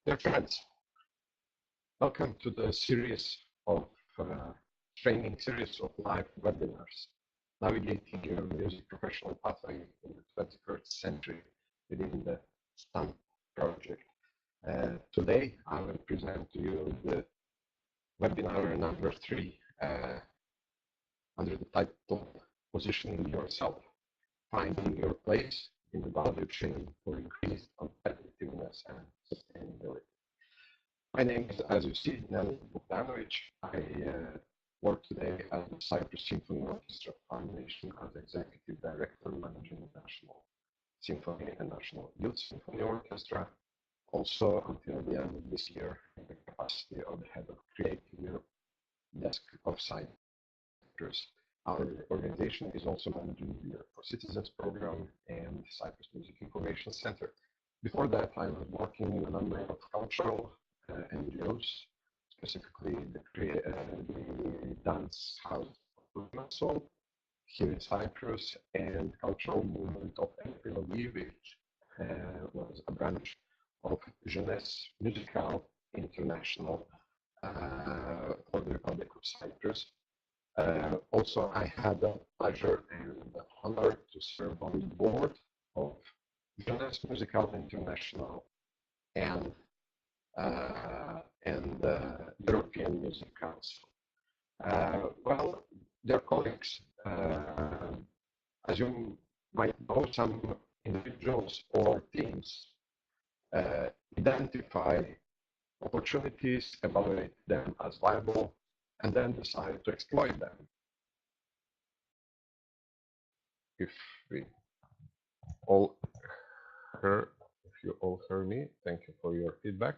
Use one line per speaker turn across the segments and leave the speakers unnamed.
Dear friends, welcome to the series of training series of live webinars, navigating your music professional pathway in the 21st century within the STAMP project. Today, I will present to you the webinar number 3 under the title Positioning Yourself, Finding Your Place in the Value Chain for Increased Competitiveness and Sustainability. My name is, as you see, Nelly Bogdanovic. I work today at the Cyprus Symphony Orchestra Foundation as Executive Director managing National Symphony and National Youth Symphony Orchestra. Also, until the end of this year, in the capacity of the Head of Creative Europe Desk of Cyprus. Our organization is also managing the Europe for Citizens program and Cyprus Music Information Center. Before that, I was working in a number of cultural NGOs, specifically the Dance House of Limassol here in Cyprus, and Cultural Movement of April, which was a branch of Jeunesse Musicale International for the Republic of Cyprus. Also, I had the pleasure and the honor to serve on the board of Jeunesse Musicale International and European Music Council. Well, dear colleagues, as you might know, some individuals or teams identify opportunities, evaluate them as viable, and then decide to exploit them. If you all hear me, thank you for your feedback.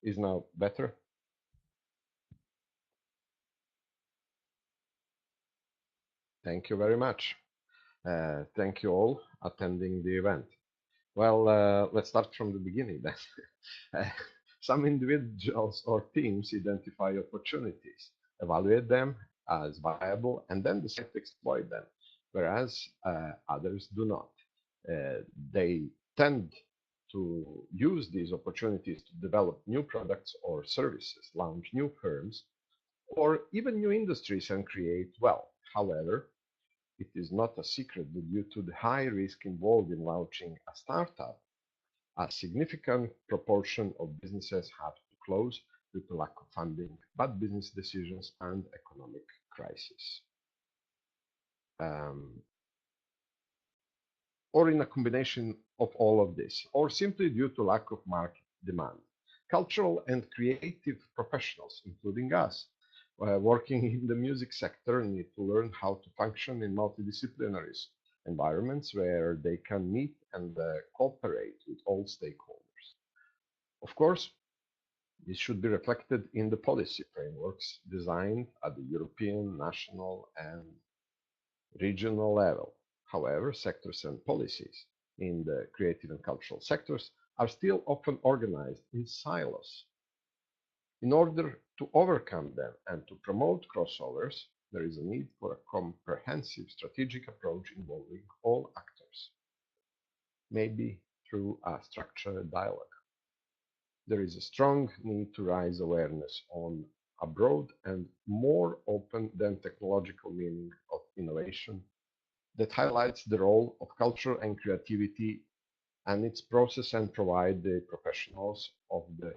Is now better? Thank you very much. Thank you all attending the event. Well, let's start from the beginning then. Some individuals or teams identify opportunities, evaluate them as viable, and then decide to exploit them, whereas others do not. They tend to use these opportunities to develop new products or services, launch new firms, or even new industries and create wealth. However, it is not a secret that due to the high risk involved in launching a startup, a significant proportion of businesses have to close due to lack of funding, bad business decisions, and economic crisis. Or in a combination of all of this, or simply due to lack of market demand. Cultural and creative professionals, including us, working in the music sector, need to learn how to function in multidisciplinary environments where they can meet and cooperate with all stakeholders. Of course, this should be reflected in the policy frameworks designed at the European, national, and regional level. However, sectors and policies in the creative and cultural sectors are still often organized in silos. In order to overcome them and to promote crossovers, there is a need for a comprehensive strategic approach involving all actors, maybe through a structured dialogue. There is a strong need to raise awareness on a broad and more open than technological meaning of innovation that highlights the role of culture and creativity and its process, and provide the professionals of the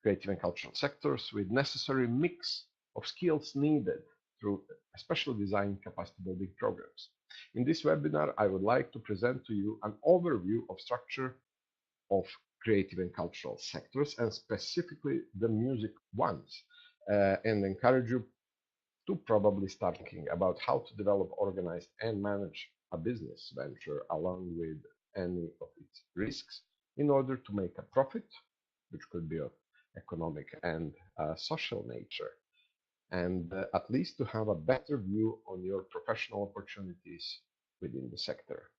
creative and cultural sectors with necessary mix of skills needed through special design capacity building programs. In this webinar, I would like to present to you an overview of structure of creative and cultural sectors, and specifically the music ones, and encourage you to probably start thinking about how to develop, organize, and manage a business venture along with any of its risks in order to make a profit, which could be of economic and social nature, and at least to have a better view on your professional opportunities within the sector.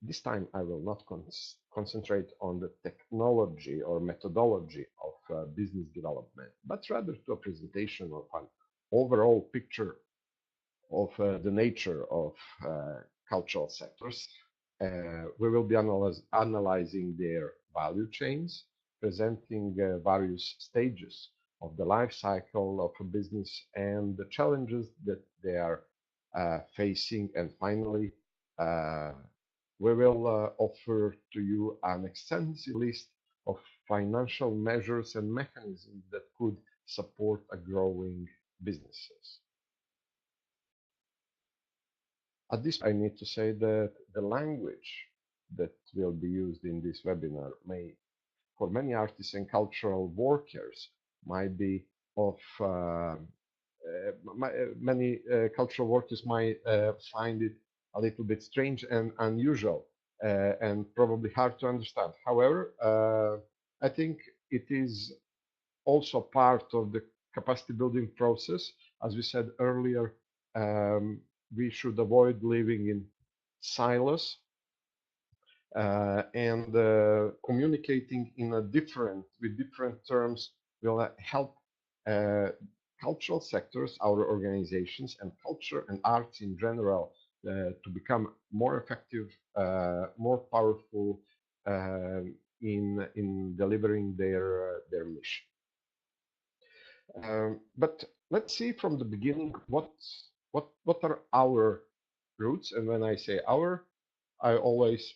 This time, I will not concentrate on the technology or methodology of business development, but rather to a presentation of an overall picture of the nature of cultural sectors. We will be analyzing their value chains, presenting various stages of the life cycle of a business and the challenges that they are facing. And finally, uh, we will offer to you an extensive list of financial measures and mechanisms that could support a growing businesses. At this, I need to say that the language that will be used in this webinar may, for many artists and cultural workers, might be of many cultural workers might find it a little bit strange and unusual and probably hard to understand. However, I think it is also part of the capacity building process. As we said earlier, we should avoid living in silos and communicating in a different with different terms will help uh, cultural sectors, our organizations, and culture and arts in general to become more effective, more powerful in delivering their mission. But let's see from the beginning what are our roots. And when I say our, I always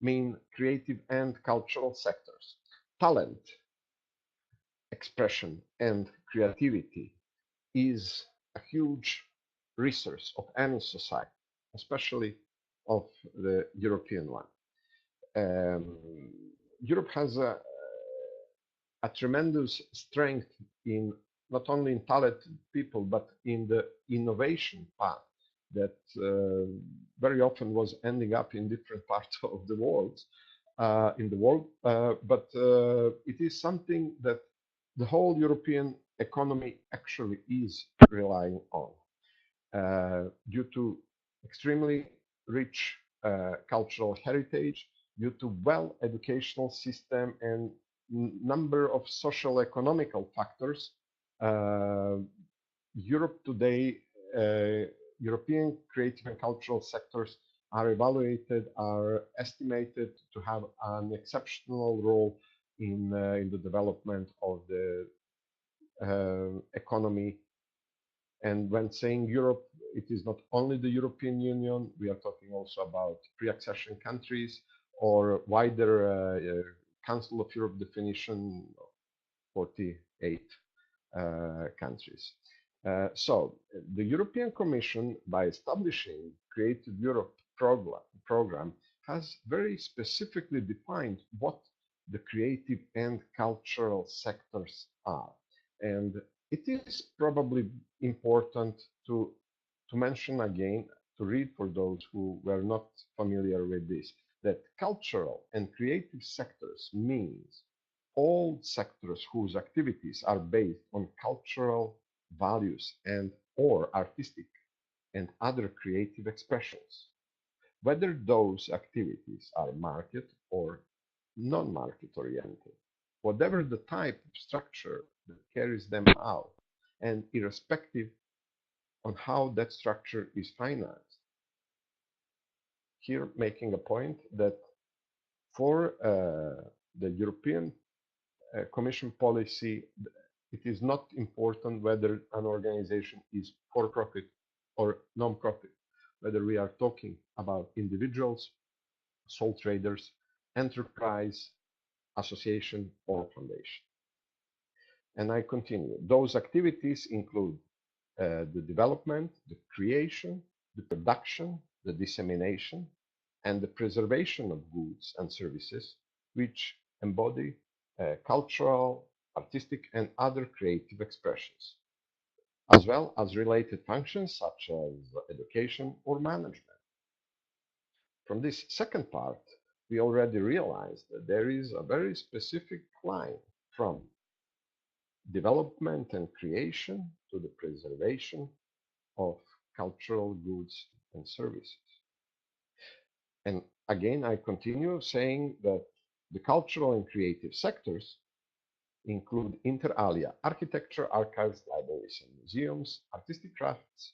mean creative and cultural sectors. Talent, expression, and creativity is a huge resource of any society, especially of the European one. Um, Europe has a tremendous strength in not only in talented people, but in the innovation path that very often was ending up in different parts of the world, but it is something that the whole European economy actually is relying on due to extremely rich cultural heritage, due to well educational system and number of social economical factors. Uh, Europe today, European creative and cultural sectors are evaluated, are estimated to have an exceptional role in the development of the economy. And when saying Europe, it is not only the European Union, we are talking also about pre-accession countries or wider Council of Europe definition of 48 countries. So the European Commission, by establishing Creative Europe program, has very specifically defined what the creative and cultural sectors are. And it is probably important to mention again, to read for those who were not familiar with this, that cultural and creative sectors means all sectors whose activities are based on cultural values and or artistic and other creative expressions, whether those activities are market or non-market oriented, whatever the type of structure that carries them out, and irrespective on how that structure is financed. Here making a point that for the European Commission policy, it is not important whether an organization is for profit or non-profit, whether we are talking about individuals, sole traders, enterprise, association, or foundation. And I continue. Those activities include the development, the creation, the production, the dissemination, and the preservation of goods and services which embody cultural, artistic, and other creative expressions, as well as related functions such as education or management. From this second part, we already realized that there is a very specific line from development and creation to the preservation of cultural goods and services. And again, I continue saying that the cultural and creative sectors include inter alia architecture, archives, libraries, and museums, artistic crafts,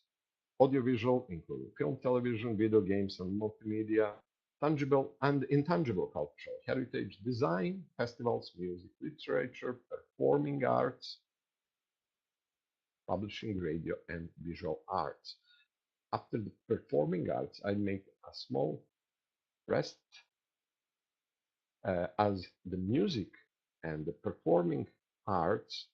audiovisual, including film, television, video games, and multimedia, tangible and intangible cultural heritage, design, festivals, music, literature, performing arts, publishing, radio, and visual arts. After the performing arts, I make a small rest as the music and the performing arts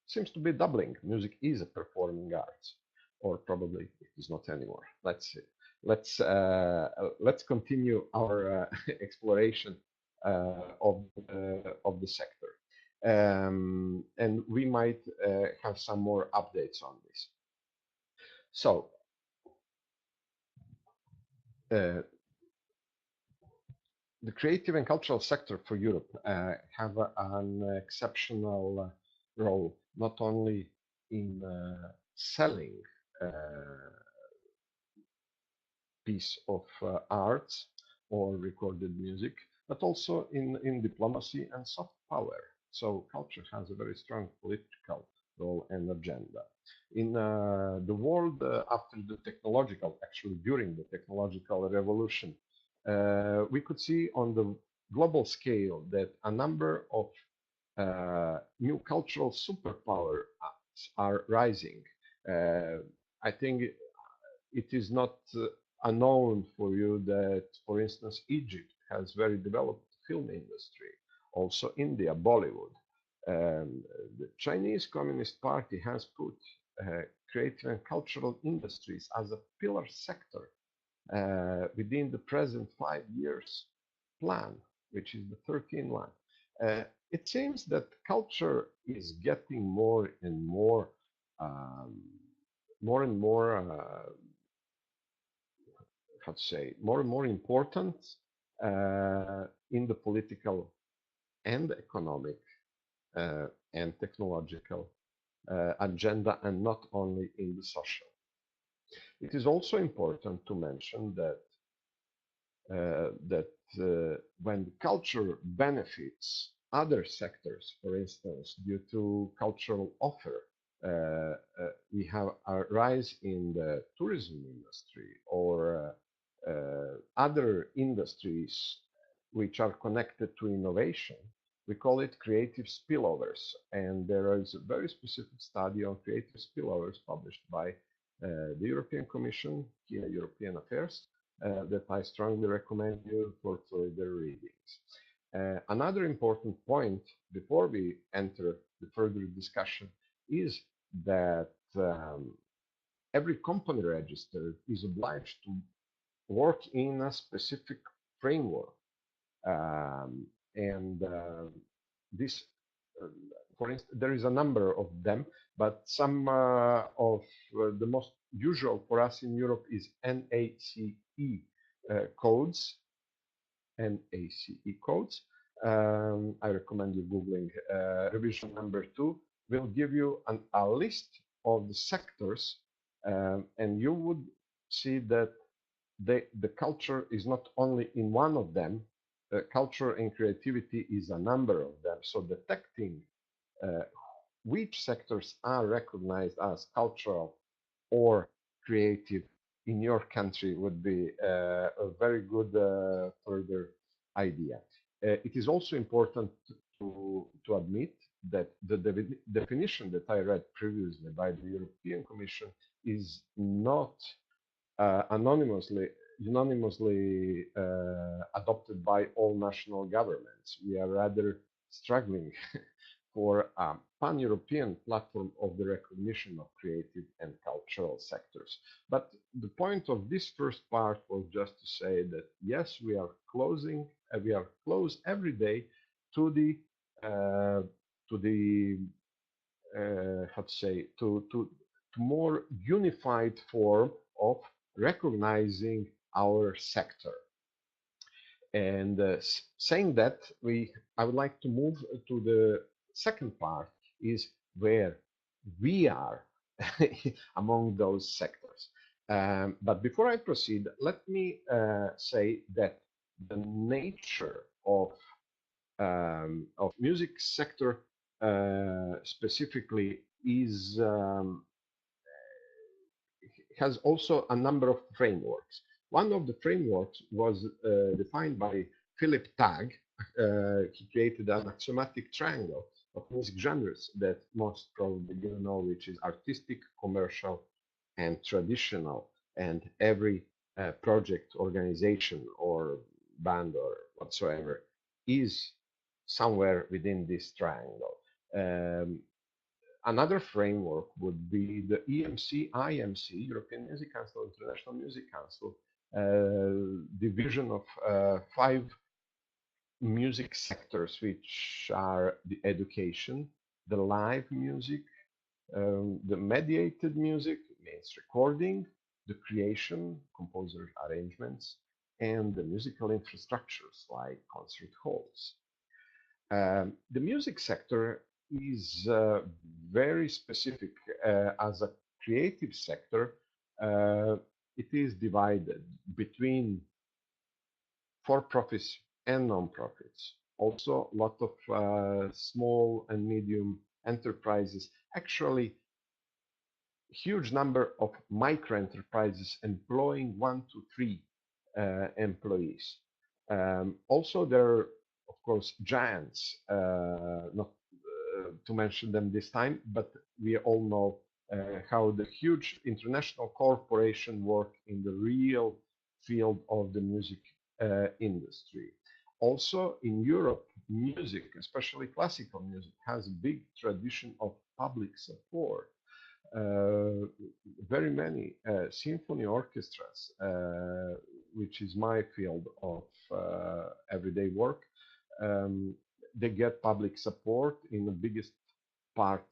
seems to be doubling. Music is a performing arts, or probably it is not anymore. Let's see. Let's continue our exploration of the sector, and we might have some more updates on this. So. Uh, the creative and cultural sector for Europe have an exceptional role, not only in selling piece of arts or recorded music, but also in diplomacy and soft power. So culture has a very strong political role and agenda. In the world after the technological, actually during the technological revolution, we could see on the global scale that a number of new cultural superpower are rising. Uh, I think it is not unknown for you that, for instance, Egypt has very developed film industry. Also, India, Bollywood. The Chinese Communist Party has put creative and cultural industries as a pillar sector within the present 5 years plan, which is the 13th one. It seems that culture is getting um, more and more how to say, more and more important in the political and economic and technological agenda, and not only in the social. It is also important to mention that when culture benefits other sectors, for instance, due to cultural offer, we have a rise in the tourism industry or other industries which are connected to innovation. We call it creative spillovers, and there is a very specific study on creative spillovers published by the European Commission, here European Affairs, that I strongly recommend you for further readings. Another important point before we enter the further discussion is that every company registered is obliged to work in a specific framework. And this, for instance, there is a number of them, but some of the most usual for us in Europe is NACE codes, NACE codes. I recommend you Googling revision number 2 will give you a list of the sectors, and you would see that the culture is not only in one of them. Culture and creativity is a number of them. So detecting which sectors are recognized as cultural or creative in your country would be a very good further idea. It is also important to admit that the definition that I read previously by the European Commission is not unanimously adopted by all national governments. We are rather struggling for a pan-European platform of the recognition of creative and cultural sectors. But the point of this first part was just to say that yes, we are close every day to the how to say, to more unified form of recognizing our sector. And saying that, I would like to move to the second part, is where we are among those sectors. But before I proceed, let me say that the nature of music sector specifically is has also a number of frameworks. One of the frameworks was defined by Philip Tagg. He created an axiomatic triangle of music genres that most probably you know, which is artistic, commercial, and traditional. And every project, organization, or band or whatsoever is somewhere within this triangle. Um, Another framework would be the EMC, IMC, European Music Council, International Music Council, division of five music sectors, which are the education, the live music, the mediated music, means recording, the creation, composer arrangements, and the musical infrastructures like concert halls. The music sector is very specific. As a creative sector, uh, it is divided between for-profits and non-profits. Also, a lot of small and medium enterprises, actually huge number of micro enterprises employing 1 to 3 employees. Also, there are, of course, giants, not to mention them this time, but we all know how the huge international corporation work in the real field of the music industry. Also, in Europe, music, especially classical music, has a big tradition of public support. uh, Very many symphony orchestras, which is my field of everyday work, um, they get public support in the biggest part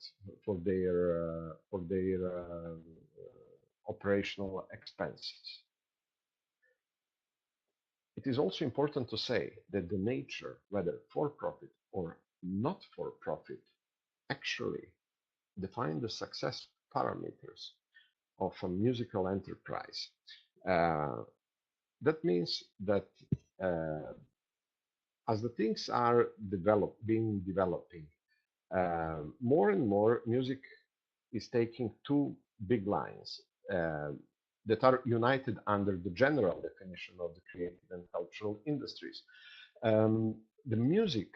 for their operational expenses. It is also important to say that the nature, whether for profit or not for profit, actually define the success parameters of a musical enterprise. Uh, that means that uh, as the things are developing, more and more music is taking two big lines uh, that are united under the general definition of the creative and cultural industries. The music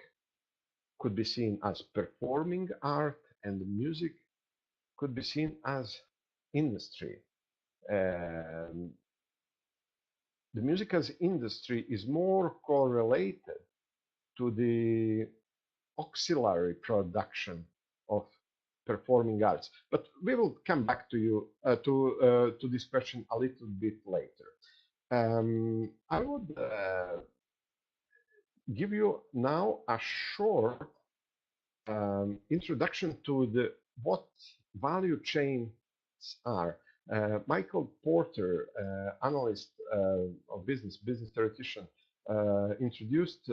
could be seen as performing art, and the music could be seen as industry. Um, the music as industry is more correlated to the auxiliary production of performing arts. But we will come back to you to this question a little bit later. I would give you now a short introduction to the what value chains are. Michael Porter, analyst of business theoretician, introduced,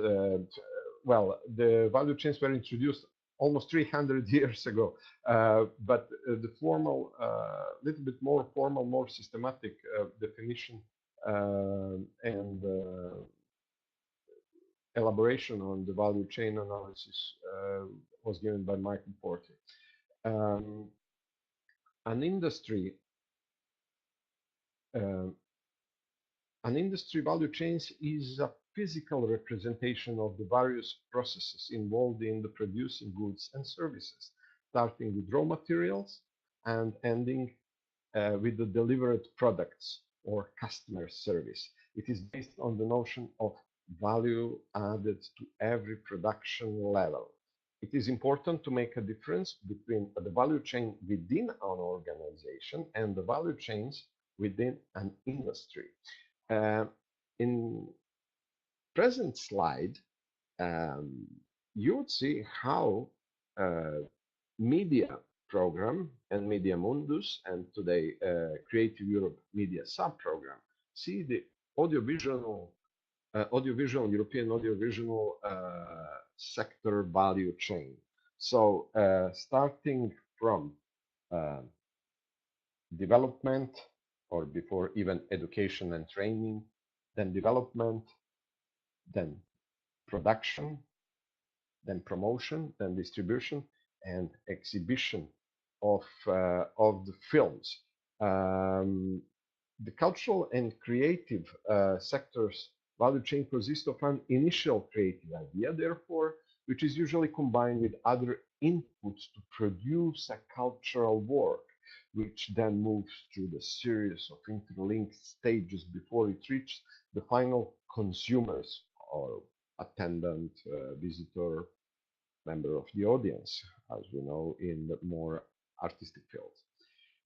well, the value chains were introduced almost 300 years ago, but the formal, little bit more formal, more systematic definition and elaboration on the value chain analysis was given by Michael Porter. Um, an industry uh, an industry value chain is a physical representation of the various processes involved in the producing goods and services, starting with raw materials and ending with the delivered products or customer service. It is based on the notion of value added to every production level. It is important to make a difference between the value chain within an organization and the value chains within an industry. Uh, in present slide, um, you would see how media program and Media Mundus and today Creative Europe Media sub-program see the audiovisual European audiovisual sector value chain. So starting from uh, development or before even education and training, then development, then production, then promotion, then distribution, and exhibition of the films. Um, The cultural and creative sectors value chain consists of an initial creative idea, therefore, which is usually combined with other inputs to produce a cultural work, which then moves through the series of interlinked stages before it reaches the final consumers or attendant, visitor, member of the audience, as we know in the more artistic fields.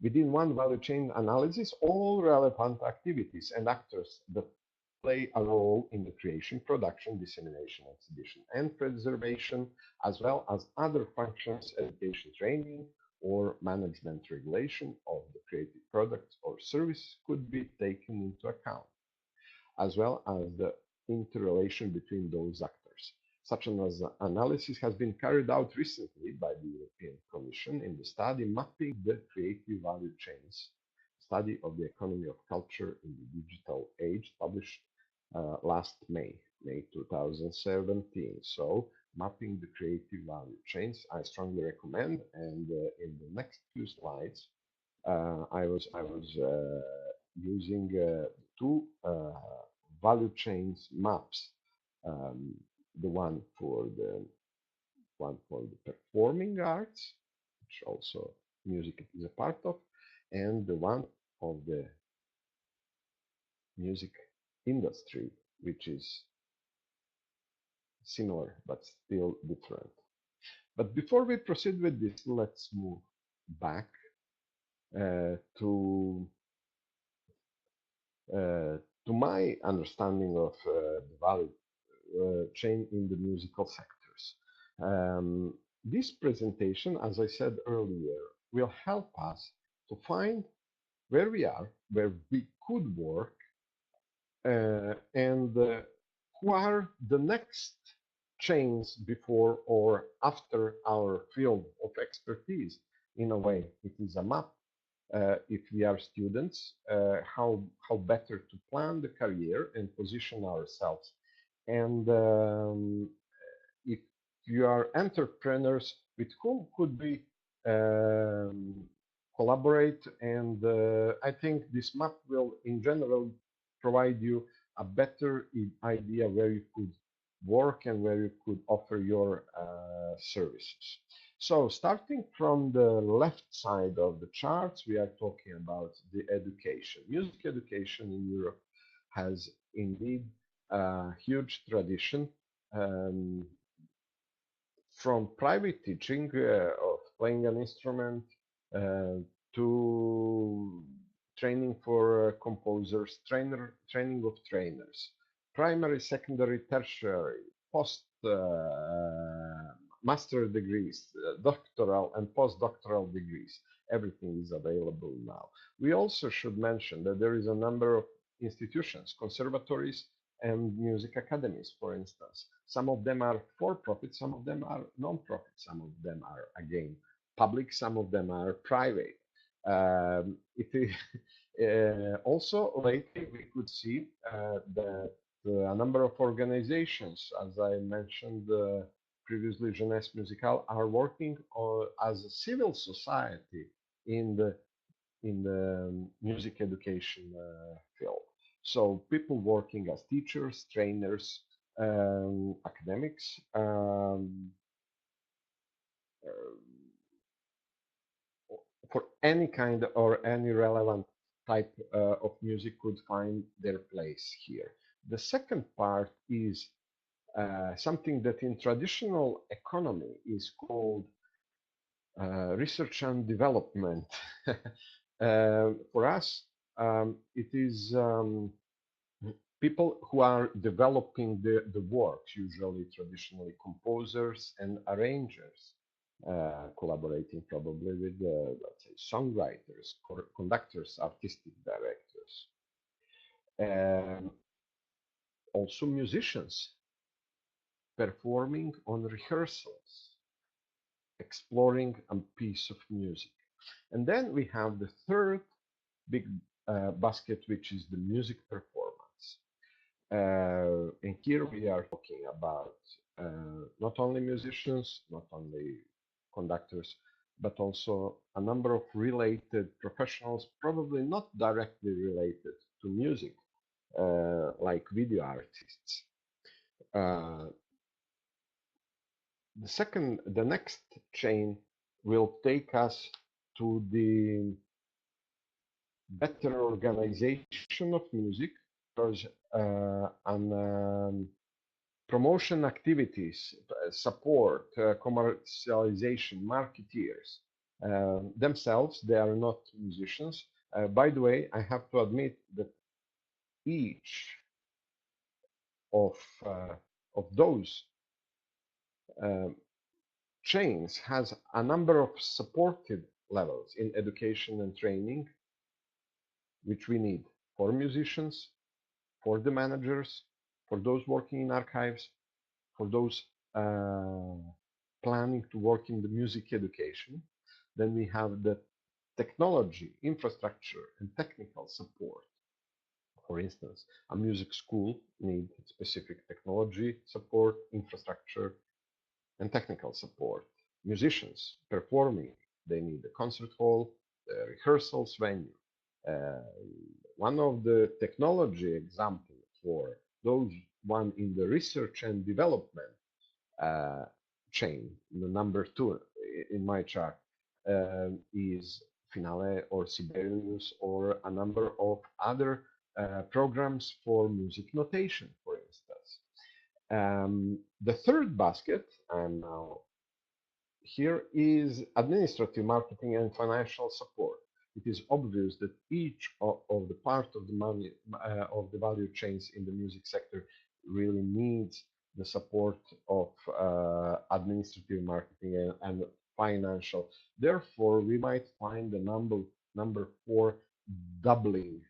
Within one value chain analysis, all relevant activities and actors that play a role in the creation, production, dissemination, exhibition, and preservation, as well as other functions, education, training, or management regulation of the creative products or service could be taken into account, as well as the interrelation between those actors. Such an analysis has been carried out recently by the European Commission in the study Mapping the Creative Value Chains, study of the economy of culture in the digital age, published last May 2017. So, Mapping the Creative Value Chains, I strongly recommend. And in the next few slides, I was using two value chains maps. Um, the one for the performing arts, which also music is a part of, and the one of the music industry, which is similar but still different. But before we proceed with this, let's move back to uh, to my understanding of the value chain in the musical sectors. This presentation, as I said earlier, will help us to find where we are, where we could work, and who are the next chains before or after our field of expertise. In a way, it is a map. If we are students, how better to plan the career and position ourselves. And if you are entrepreneurs, with whom could we um, collaborate? And I think this map will, in general, provide you a better idea where you could work and where you could offer your services. So starting from the left side of the charts, we are talking about the education. Music education in Europe has indeed a huge tradition, um, from private teaching of playing an instrument uh, to training for composers, training of trainers, primary, secondary, tertiary, post master degrees, doctoral and postdoctoral degrees. Everything is available now. We also should mention that there is a number of institutions, conservatories, and music academies, for instance. Some of them are for profit, some of them are non-profit, some of them are, again, public, some of them are private. It is also lately we could see that a number of organizations, as I mentioned previously, Jeunesse Musicale, are working as a civil society in the music education field. So people working as teachers, trainers, academics, uh, for any kind or any relevant type of music could find their place here. The second part is something that in traditional economy is called research and development. For us, it is people who are developing the works, usually traditionally composers and arrangers, collaborating probably with, let's say, songwriters, conductors, artistic directors. Um, Also musicians performing on rehearsals, exploring a piece of music. And then we have the third big basket, which is the music performance. And here we are talking about not only musicians, not only conductors, but also a number of related professionals, probably not directly related to music, like video artists. Uh, the next chain will take us to the better organization of music, because and promotion activities, support, commercialization, marketeers. Themselves, they are not musicians. By the way, I have to admit that each of uh, of those um, chains has a number of supported levels in education and training, which we need for musicians, for the managers, for those working in archives, for those planning to work in the music education. Then we have the technology, infrastructure, and technical support. For instance, a music school needs specific technology support, infrastructure, and technical support. Musicians performing, they need a concert hall, a rehearsals venue. Uh, One of the technology example for those one in the research and development uh, chain, the number two in my chart, is Finale or Sibelius or a number of other programs for music notation, for instance. The third basket, and now here, is administrative marketing and financial support. It is obvious that each of the part of the money of the value chains in the music sector really needs the support of administrative marketing and financial. Therefore, we might find the number four doubling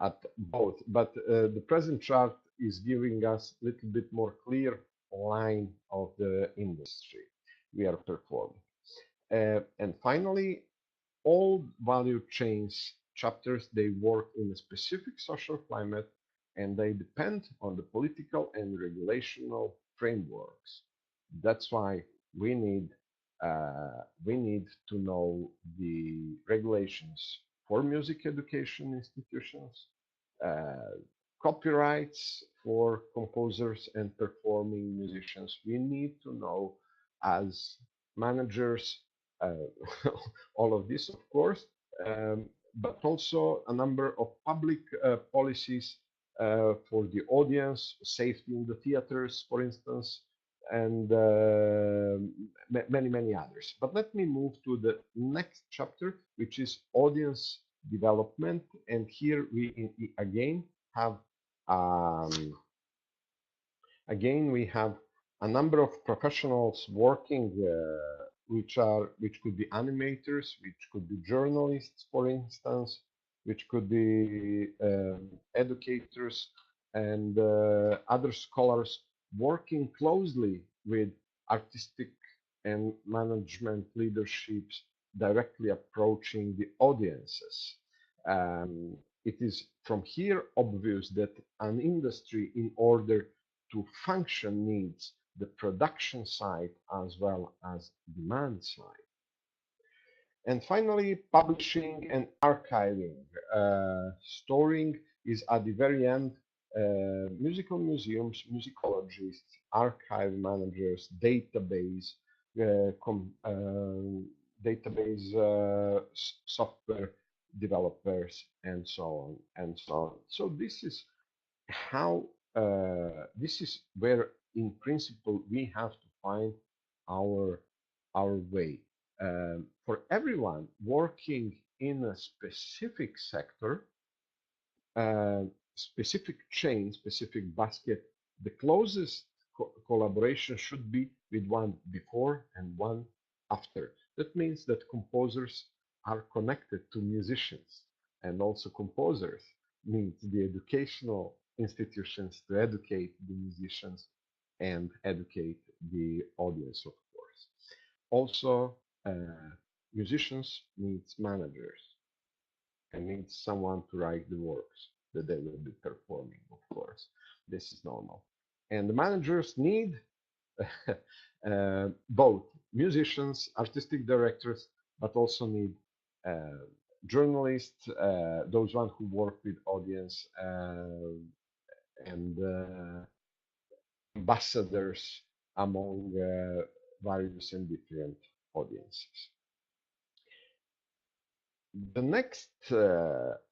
at both. But the present chart is giving us a little bit more clear line of the industry we are performing. And finally, all value chains chapters, they work in a specific social climate and they depend on the political and regulational frameworks. That's why we need to know the regulations for music education institutions, uh, copyrights for composers and performing musicians. We need to know as managers uh, all of this, of course, but also a number of public policies for the audience, safety in the theaters, for instance, and many others. But let me move to the next chapter, which is audience development. And here we again have um, we have a number of professionals working, which could be animators, which could be journalists, for instance, which could be educators and other scholars working closely with artistic and management leaderships directly approaching the audiences. It is from here obvious that an industry, in order to function, needs the production side as well as demand side. And finally, publishing and archiving. Storing is at the very end. Musical museums, musicologists, archive managers, uh, database software developers, and so on and so on. So this is where, in principle, we have to find our way. For everyone working in a specific sector, specific chain, specific basket, the closest collaboration should be with one before and one after. That means that composers are connected to musicians, and also composers need the educational institutions to educate the musicians and educate the audience, of course. Also, musicians need managers and need someone to write the works that they will be performing, of course. This is normal. And the managers need both musicians, artistic directors, but also need uh, journalists, those ones who work with audience, and ambassadors among various and different audiences. The next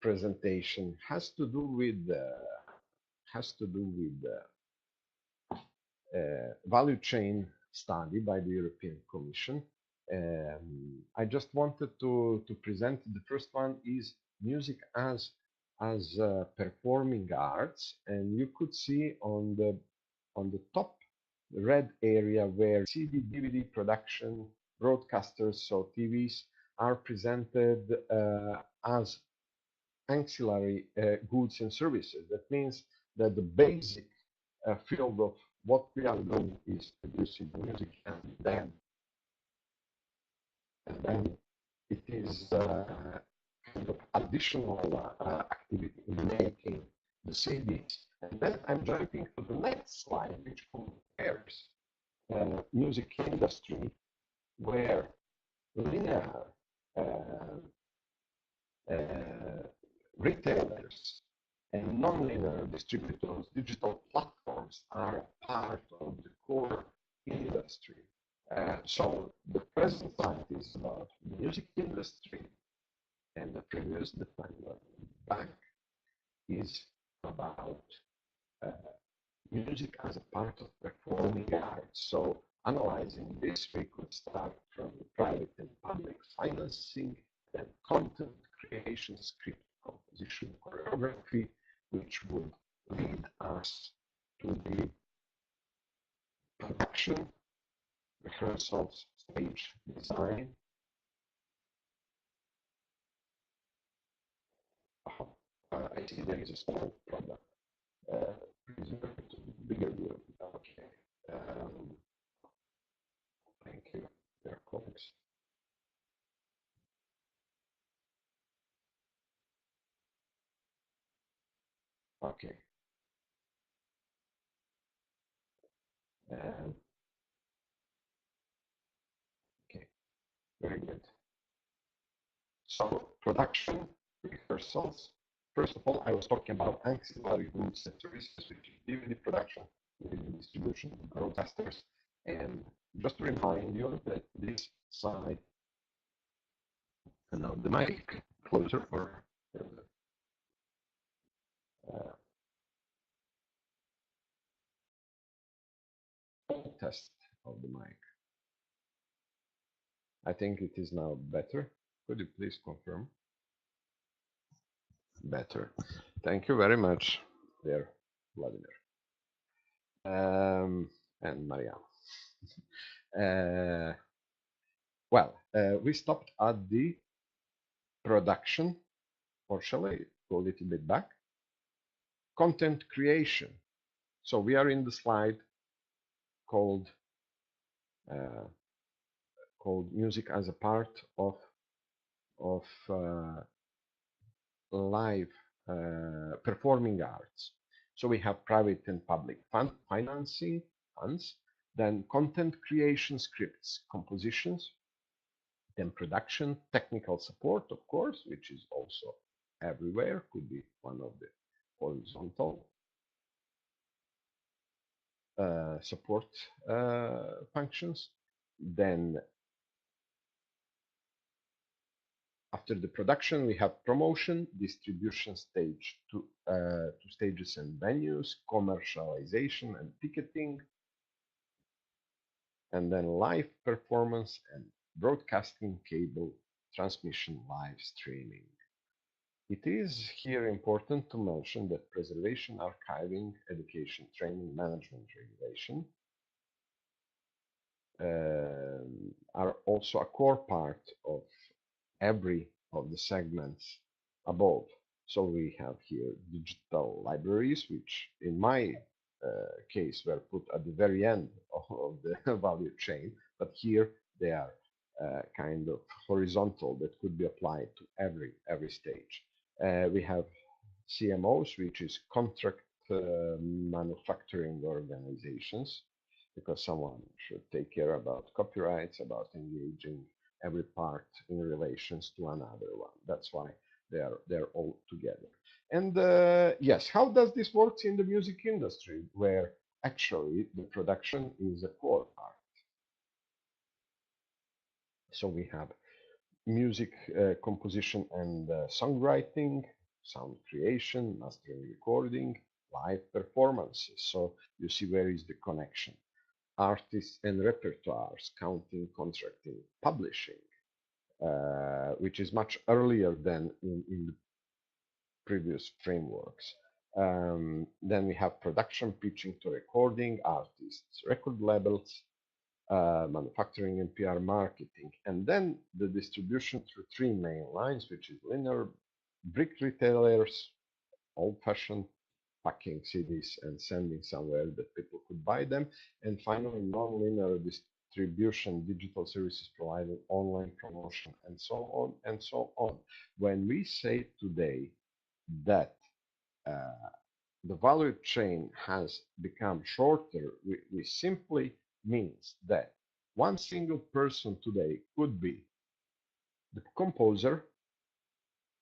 presentation has to do with value chain study by the European Commission. I just wanted to present the first one is music as performing arts, and you could see on the top red area where CD, DVD production, broadcasters, so TVs are presented as ancillary goods and services. That means that the basic field of what we are doing is producing music, and then it is kind of additional activity in making the CDs. And then I'm jumping to the next slide, which compares music industry where linear uh, retailers and non-linear distributors, digital platforms are part of the core industry. So the present slide is about the music industry, and the previous, the final back, is about uh, music as a part of performing arts. So analyzing this, we could start from private and public financing, then content creation, script composition, choreography, which would lead us to the production, rehearsals, stage design. I see there is a small product. Please move to the bigger view. Okay. Um, Thank you, dear colleagues. Okay. Um, okay, very good. So production, rehearsals. First of all, I was talking about ancillary goods and services, which is DVD production, video distribution, broadcasters. And just to remind you that this side, and now the mic closer for the test of the mic. I think it is now better. Could you please confirm? Better. Thank you very much, dear Vladimir. And Marianne. We stopped at the production, or shall I go a little bit back? Content creation. So we are in the slide called music as a part of live performing arts. So we have private and public financing funds, then content creation, scripts, compositions, then production, technical support, of course, which is also everywhere, could be one of the horizontal support functions. Then after the production, we have promotion, distribution stage, to stages and venues, commercialization and ticketing, and then live performance and broadcasting, cable transmission, live streaming. It is here important to mention that preservation, archiving, education, training, management, regulation are also a core part of every of the segments above. So we have here digital libraries, which in my case were put at the very end of the value chain, but here they are kind of horizontal that could be applied to every stage. We have CMOs, which is contract manufacturing organizations. because someone should take care about copyrights, about engaging every part in relations to another one. That's why they're all together. And yes, how does this work in the music industry, where actually the production is a core part? So we have music composition and songwriting, sound creation, mastering, recording, live performances. So you see where is the connection. Artists and repertoires, counting, contracting, publishing, which is much earlier than in the previous frameworks. Then we have production, pitching to recording, artists, record labels, manufacturing and PR marketing, and then the distribution through three main lines, which is linear, brick retailers, old-fashioned packing CDs and sending somewhere that people could buy them, and finally non-linear distribution, digital services provided, online promotion, and so on and so on. When we say today that the value chain has become shorter, we simply means that one single person today could be the composer,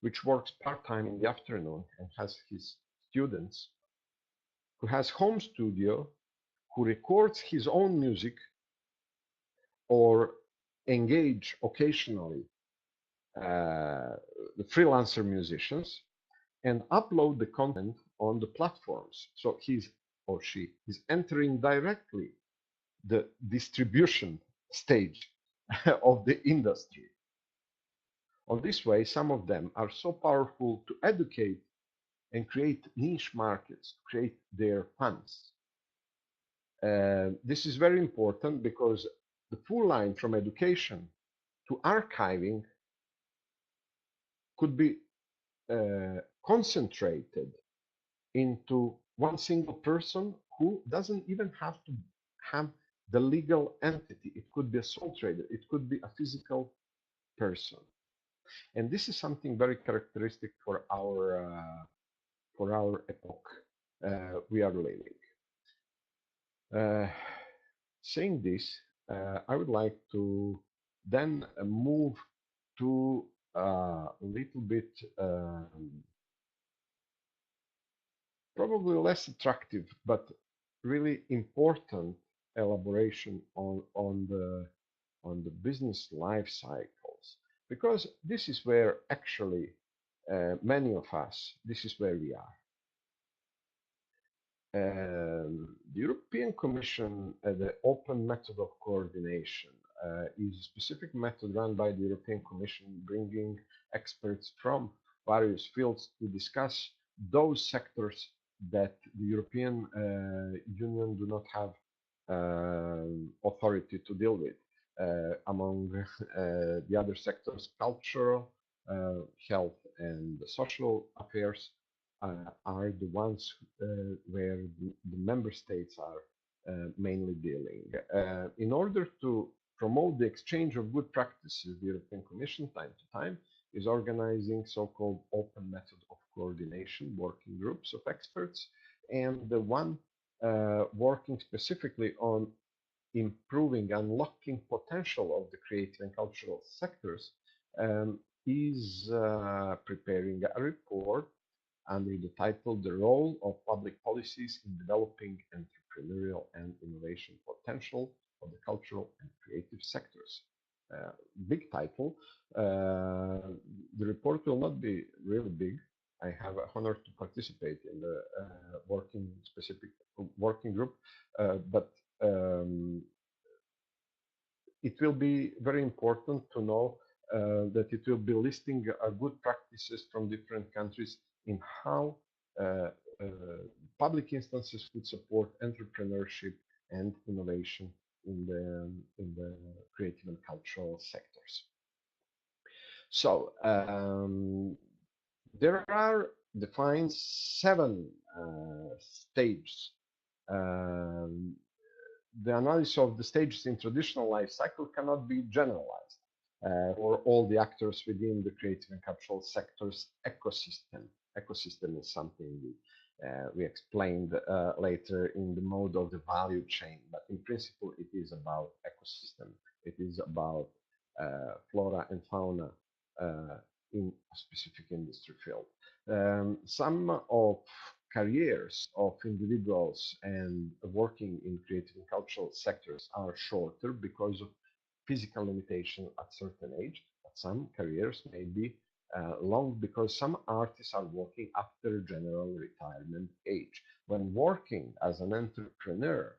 which works part-time in the afternoon and has his students, who has home studio, who records his own music or engage occasionally the freelancer musicians and upload the content on the platforms. So he's or she is entering directly the distribution stage of the industry. On this way, some of them are so powerful to educate and create niche markets, create their funds. This is very important because the full line from education to archiving could be concentrated into one single person who doesn't even have to have the legal entity. It could be a sole trader. It could be a physical person. And this is something very characteristic for our epoch we are living. Saying this, I would like to then move to a little bit probably less attractive, but really important elaboration on the business life cycles, because this is where actually many of us, this is where we are. The European Commission, the open method of coordination, is a specific method run by the European Commission, bringing experts from various fields to discuss those sectors that the European Union do not have authority to deal with. Among the other sectors, cultural, health, and social affairs are the ones where the member states are mainly dealing. In order to promote the exchange of good practices, the European Commission, time to time, is organizing so-called open method of coordination working groups of experts, and the one working specifically on improving, unlocking potential of the creative and cultural sectors is preparing a report under the title The Role of Public Policies in Developing Entrepreneurial and Innovation Potential of the Cultural and Creative Sectors. Big title. The report will not be really big. I have a honor to participate in the specific working group, but it will be very important to know that it will be listing good practices from different countries in how public instances could support entrepreneurship and innovation in the creative and cultural sectors. So there are defined 7 stages. The analysis of the stages in traditional life cycle cannot be generalized for all the actors within the creative and cultural sector's ecosystem. Ecosystem is something we explained later in the mode of the value chain, but in principle, it is about ecosystem. It is about flora and fauna in a specific industry field. Some of careers of individuals and working in creative and cultural sectors are shorter because of physical limitation at certain age, but some careers may be long because some artists are working after general retirement age. When working as an entrepreneur,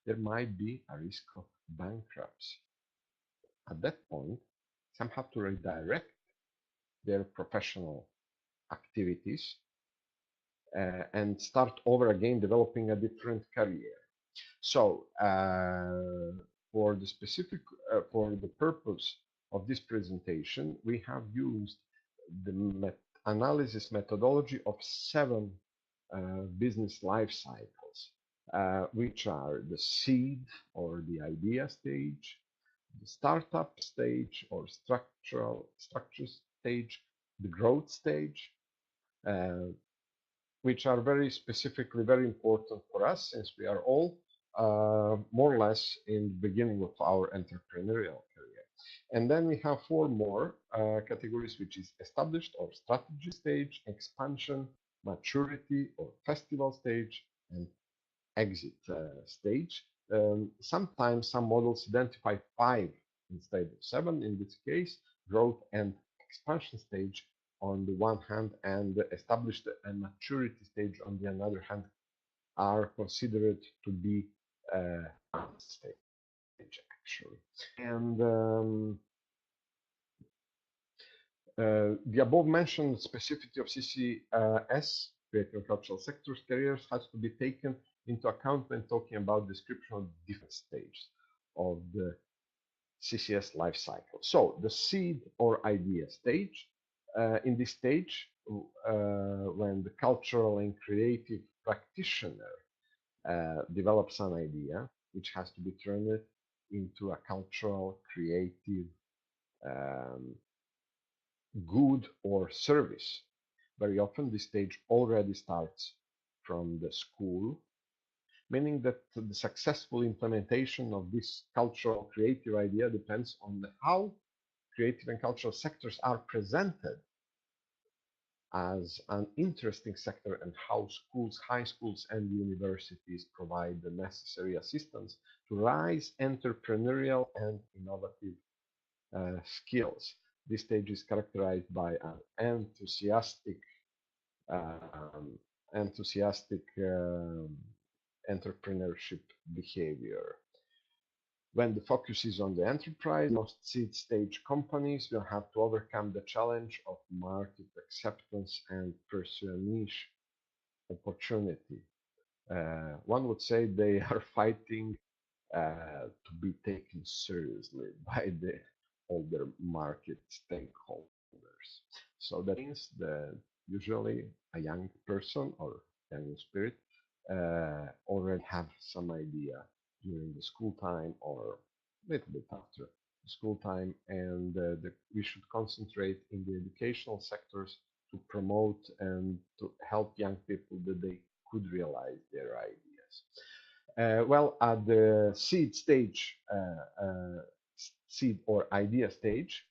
there might be a risk of bankruptcy. At that point, some have to redirect their professional activities and start over again developing a different career. So for the specific, for the purpose of this presentation, we have used the analysis methodology of 7 business life cycles, which are the seed or the idea stage, the startup stage or structure stage, the growth stage, uh, which are very specifically very important for us since we are all more or less in the beginning of our entrepreneurial career. And then we have 4 more categories, which is established or strategy stage, expansion, maturity or festival stage, and exit stage. Sometimes some models identify 5 instead of 7. In this case, growth and expansion stage on the one hand and the established and maturity stage on the other hand are considered to be one stage actually. And the above mentioned specificity of CCS, creative and cultural sectors careers, has to be taken into account when talking about description of different stages of the CCS life cycle. So the seed or idea stage, in this stage, when the cultural and creative practitioner develops an idea, which has to be turned into a cultural, creative, um, good or service. Very often this stage already starts from the school, meaning that the successful implementation of this cultural creative idea depends on how creative and cultural sectors are presented as an interesting sector and how schools, high schools, and universities provide the necessary assistance to raise entrepreneurial and innovative skills. This stage is characterized by an um, enthusiastic entrepreneurship behavior. When the focus is on the enterprise, most seed stage companies will have to overcome the challenge of market acceptance and pursue a niche opportunity. One would say they are fighting to be taken seriously by the older market stakeholders. So that means that usually a young person or young spirit already have some idea during the school time or a little bit after the school time, and we should concentrate in the educational sectors to promote and to help young people that they could realize their ideas. Well, at the seed stage, seed or idea stage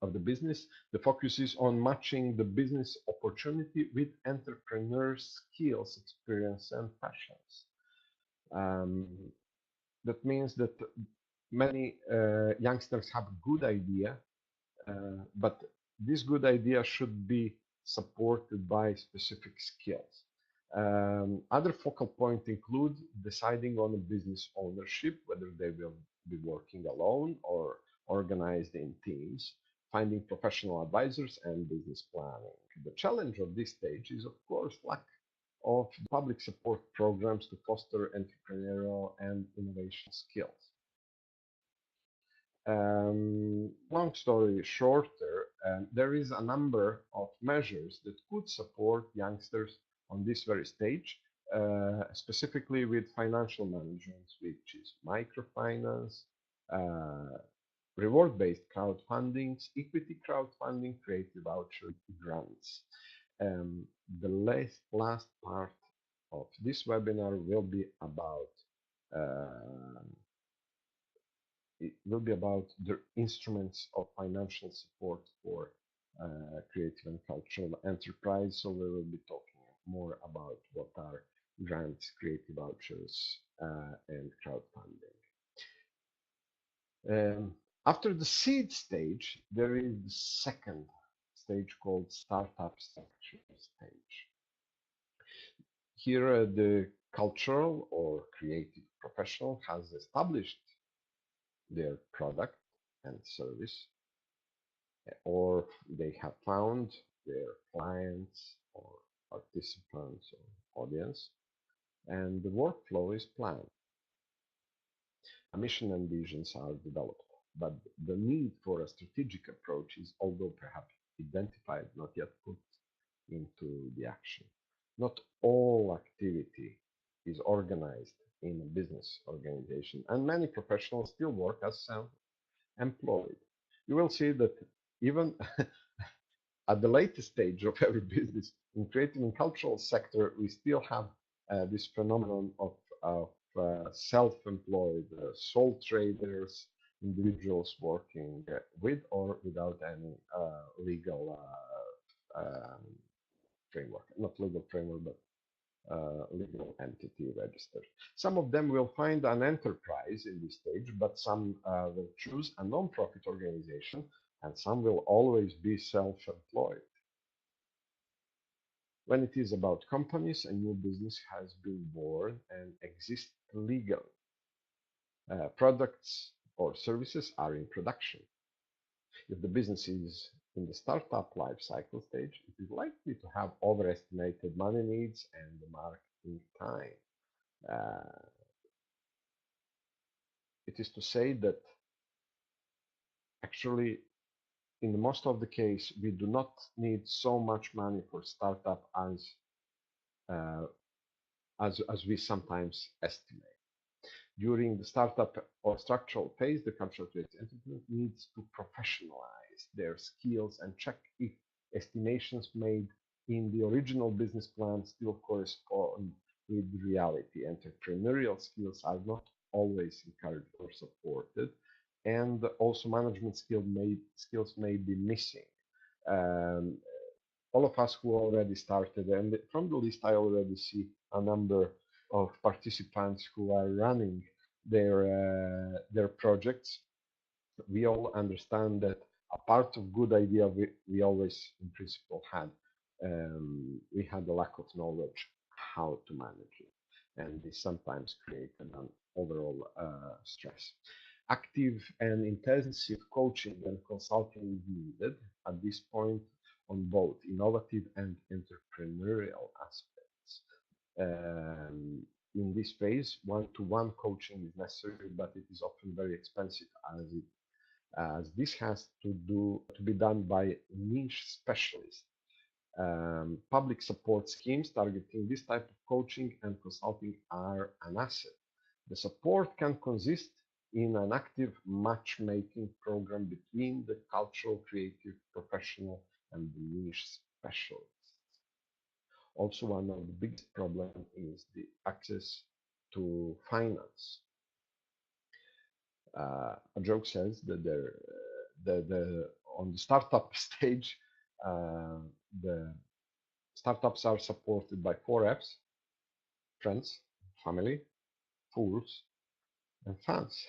of the business, the focus is on matching the business opportunity with entrepreneurs' skills, experience, and passions. Um, that means that many youngsters have a good idea, but this good idea should be supported by specific skills. Other focal points include deciding on a business ownership, whether they will be working alone or organized in teams, finding professional advisors, and business planning. The challenge of this stage is, of course, lack of public support programs to foster entrepreneurial and innovation skills. Long story shorter, there is a number of measures that could support youngsters on this very stage, specifically with financial management, which is microfinance, uh, reward-based crowdfunding, equity crowdfunding, creative voucher grants. Um, the last part of this webinar will be about uh, the instruments of financial support for creative and cultural enterprise. So we will be talking more about what are grants, creative vouchers, and crowdfunding. After the seed stage, there is the second stage called startup structure stage. Here, the cultural or creative professional has established their product and service, or they have found their clients or participants or audience, and the workflow is planned. A mission and visions are developed, but the need for a strategic approach is, although perhaps identified, not yet put into the action. Not all activity is organized in a business organization, and many professionals still work as self-employed. You will see that even at the latest stage of every business in creative and cultural sector, we still have this phenomenon of self-employed sole traders, individuals working with or without any legal framework, not legal framework, but legal entity registered. Some of them will find an enterprise in this stage, but some will choose a non-profit organization, and some will always be self-employed. When it is about companies, a new business has been born and exists legally. Products or services are in production. If the business is in the startup life cycle stage, it is likely to have overestimated money needs and the marketing time. It is to say that actually, in the most of the case, we do not need so much money for startup uh, as we sometimes estimate. During the startup or structural phase, the cultural creative enterprise needs to professionalize their skills and check if estimations made in the original business plan still correspond with reality. Entrepreneurial skills are not always encouraged or supported, and also management skills may be missing. Um, all of us who already started, and from the list I already see a number of participants who are running their projects. We all understand that a part of good idea we always in principle had, we had a lack of knowledge how to manage it, and this sometimes created an overall stress. Active and intensive coaching and consulting is needed at this point on both innovative and entrepreneurial aspects. In this phase, one-to-one coaching is necessary, but it is often very expensive as this has to be done by niche specialists. Public support schemes targeting this type of coaching and consulting are an asset. The support can consist in an active matchmaking program between the cultural, creative, professional, and the niche specialists. Also, one of the biggest problems is the access to finance. A joke says that on the startup stage, the startups are supported by 4 Fs: friends, family, fools, and fans.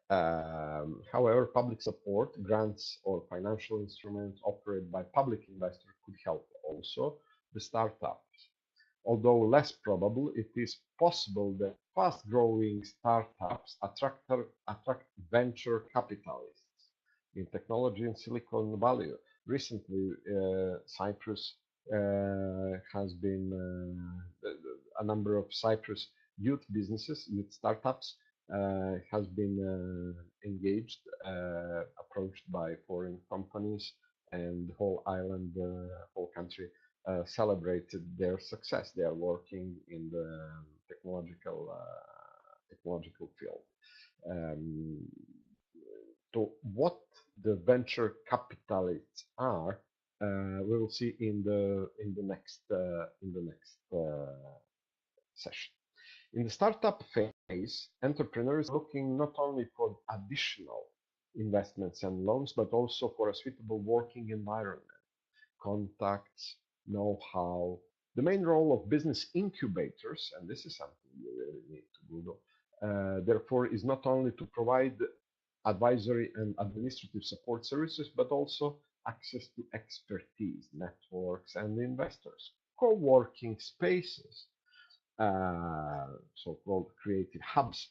However, public support, grants, or financial instruments offered by public investors could help also the startups. Although less probable, it is possible that fast-growing startups attract venture capitalists in technology in Silicon Valley. Recently, Cyprus has been a number of Cyprus youth businesses, youth startups, has been engaged, approached by foreign companies, and the whole island, whole country celebrated their success. They are working in the technological field. So what the venture capitalists are we will see in the next session. In the startup phase, entrepreneurs are looking not only for additional investments and loans, but also for a suitable working environment, contacts, know-how. The main role of business incubators, and this is something you really need to Google, therefore, is not only to provide advisory and administrative support services, but also access to expertise, networks, and investors. Co-working spaces, so-called creative hubs,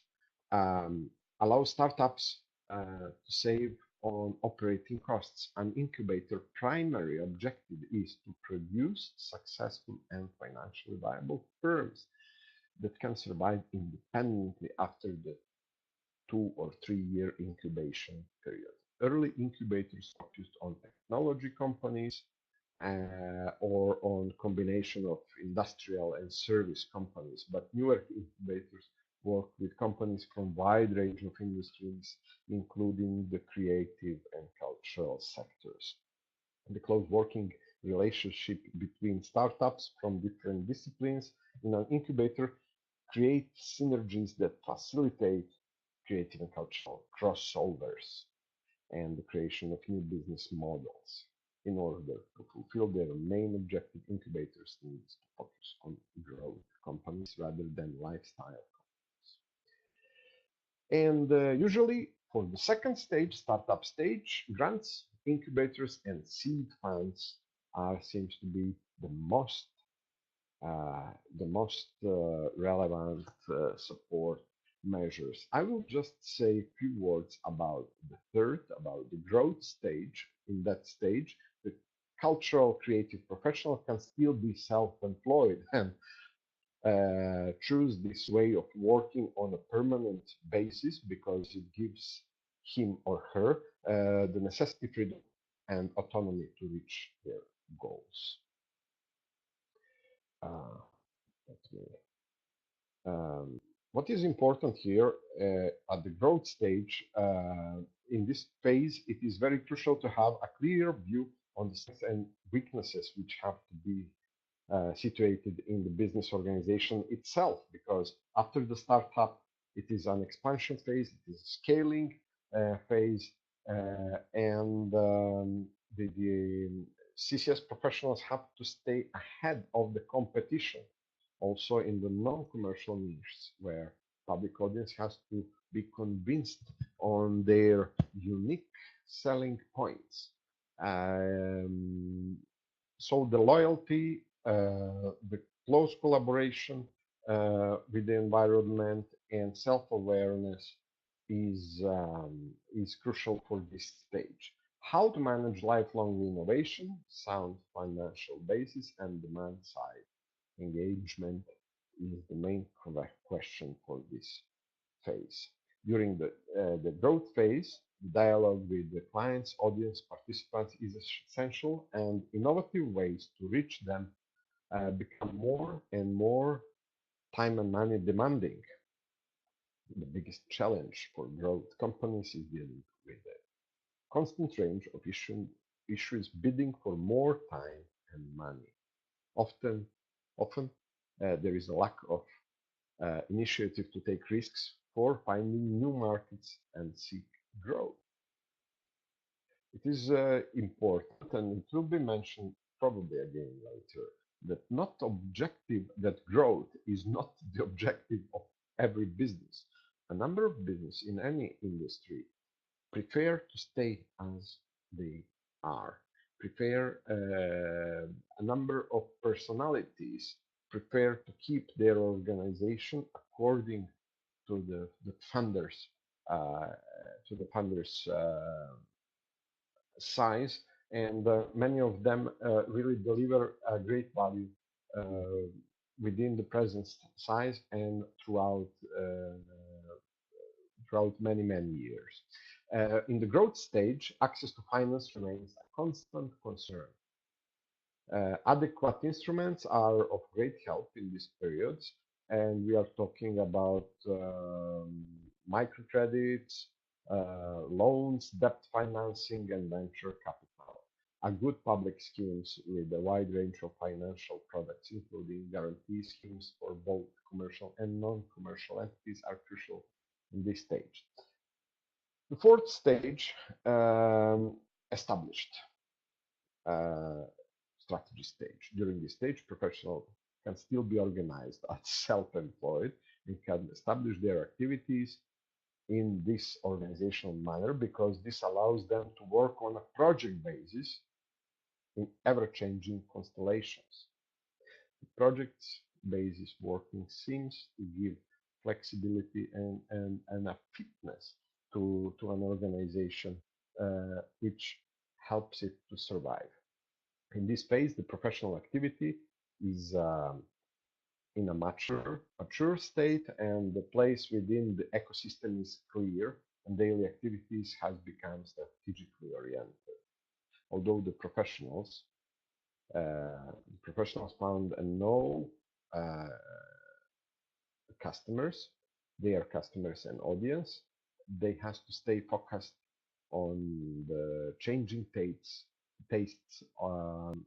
allow startups to save on operating costs. An incubator primary objective is to produce successful and financially viable firms that can survive independently after the 2 or 3 year incubation period. Early incubators focused on technology companies or on combination of industrial and service companies, but newer incubators work with companies from wide range of industries, including the creative and cultural sectors. The close working relationship between startups from different disciplines in an incubator creates synergies that facilitate creative and cultural crossovers and the creation of new business models. In order to fulfill their main objective, incubators need to focus on growth companies rather than lifestyle companies. And usually, for the second stage, startup stage, grants, incubators, and seed funds seems to be the most relevant support measures. I will just say a few words about the third, about the growth stage. In that stage, the cultural creative professional can still be self-employed and choose this way of working on a permanent basis because it gives him or her the necessity, freedom, and autonomy to reach their goals. Uh, let me what is important here at the growth stage, in this phase, it is very crucial to have a clear view on the strengths and weaknesses which have to be situated in the business organization itself, because after the startup, it is an expansion phase, it is a scaling phase, and the CCS professionals have to stay ahead of the competition also in the non-commercial niches where public audience has to be convinced on their unique selling points. So the loyalty, the close collaboration with the environment and self-awareness is crucial for this stage. How to manage lifelong innovation, sound financial basis, and demand side engagement is the main question for this phase. During the growth phase, dialogue with the clients, audience, participants is essential, and innovative ways to reach them become more and more time and money demanding. The biggest challenge for growth companies is dealing with the constant range of issues bidding for more time and money. Often, there is a lack of initiative to take risks for finding new markets and seek growth. It is important, and it will be mentioned probably again later, that growth is not the objective of every business. A number of business in any industry prefer to stay as they are. A number of personalities prefer to keep their organization according to the funders uh, size, and many of them really deliver a great value uh, within the present size and throughout many years. In the growth stage, access to finance remains a constant concern. Adequate instruments are of great help in these periods, and we are talking about microcredits, loans, debt financing, and venture capital. a good public schemes with a wide range of financial products, including guarantee schemes for both commercial and non-commercial entities, are crucial in this stage. The fourth stage, established uh, strategy stage. During this stage, professionals can still be organized as self-employed and can establish their activities in this organizational manner because this allows them to work on a project basis in ever-changing constellations. The project's basis working seems to give flexibility and a fitness to an organization which helps it to survive. In this phase, the professional activity is in a mature state, and the place within the ecosystem is clear, and daily activities has become strategically oriented. Although the professionals found and know uh, customers, their customers and audience, they has to stay focused on the changing tastes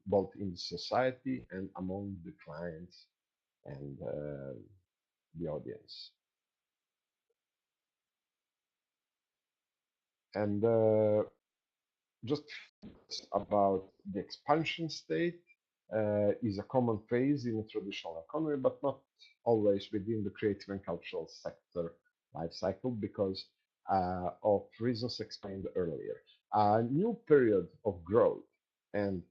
both in society and among the clients and the audience. And just about the expansion state is a common phase in a traditional economy, but not always within the creative and cultural sector life cycle because of reasons explained earlier. A new period of growth and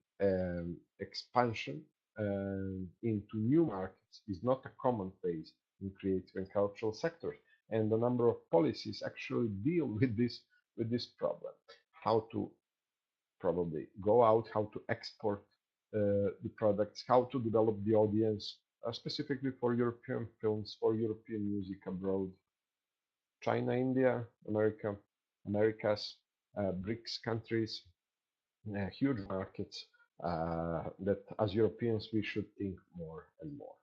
expansion into new markets is not a common phase in creative and cultural sectors, and a number of policies actually deal with this problem. How to probably go out, how to export the products, how to develop the audience, specifically for European films, for European music abroad, China, India, Americas, BRICS countries, huge markets that as Europeans we should think more and more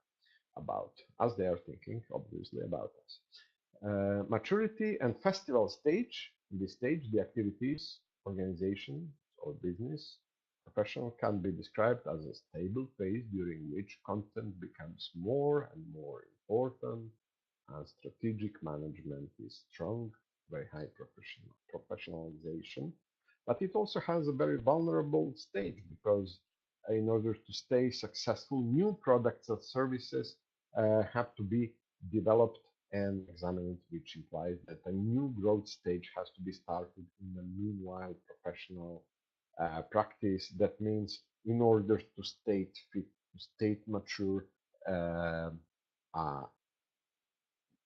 about, as they are thinking, obviously, about us. Maturity and festival stage. In this stage, the activities, organization, or business professional can be described as a stable phase during which content becomes more and more important and strategic management is strong, very high professionalization. But it also has a very vulnerable stage because in order to stay successful, new products and services have to be developed and examined, which implies that a new growth stage has to be started in the meanwhile professional practice. That means in order to stay fit, to stay mature, uh, uh,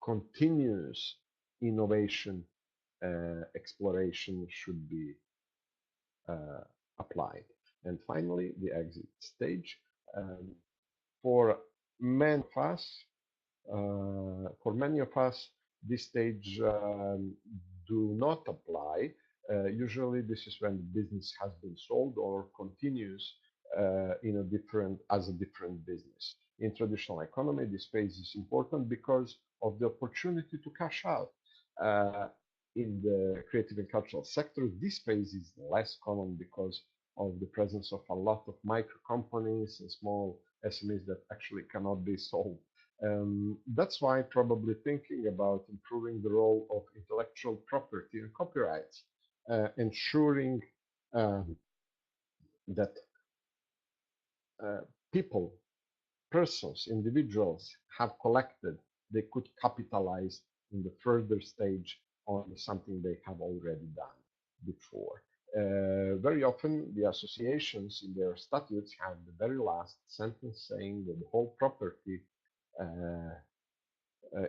continuous innovation exploration should be applied. And finally, the exit stage. Um, for many of us, this stage do not apply. Usually, this is when the business has been sold or continues in a different business. In traditional economy, this phase is important because of the opportunity to cash out. In the creative and cultural sector, this phase is less common because of the presence of a lot of micro companies and small SMEs that actually cannot be sold. That's why probably thinking about improving the role of intellectual property and copyrights, ensuring that uh, people, persons, individuals have collected, they could capitalize in the further stage on something they have already done before. Very often, the associations in their statutes have the very last sentence saying that the whole property uh,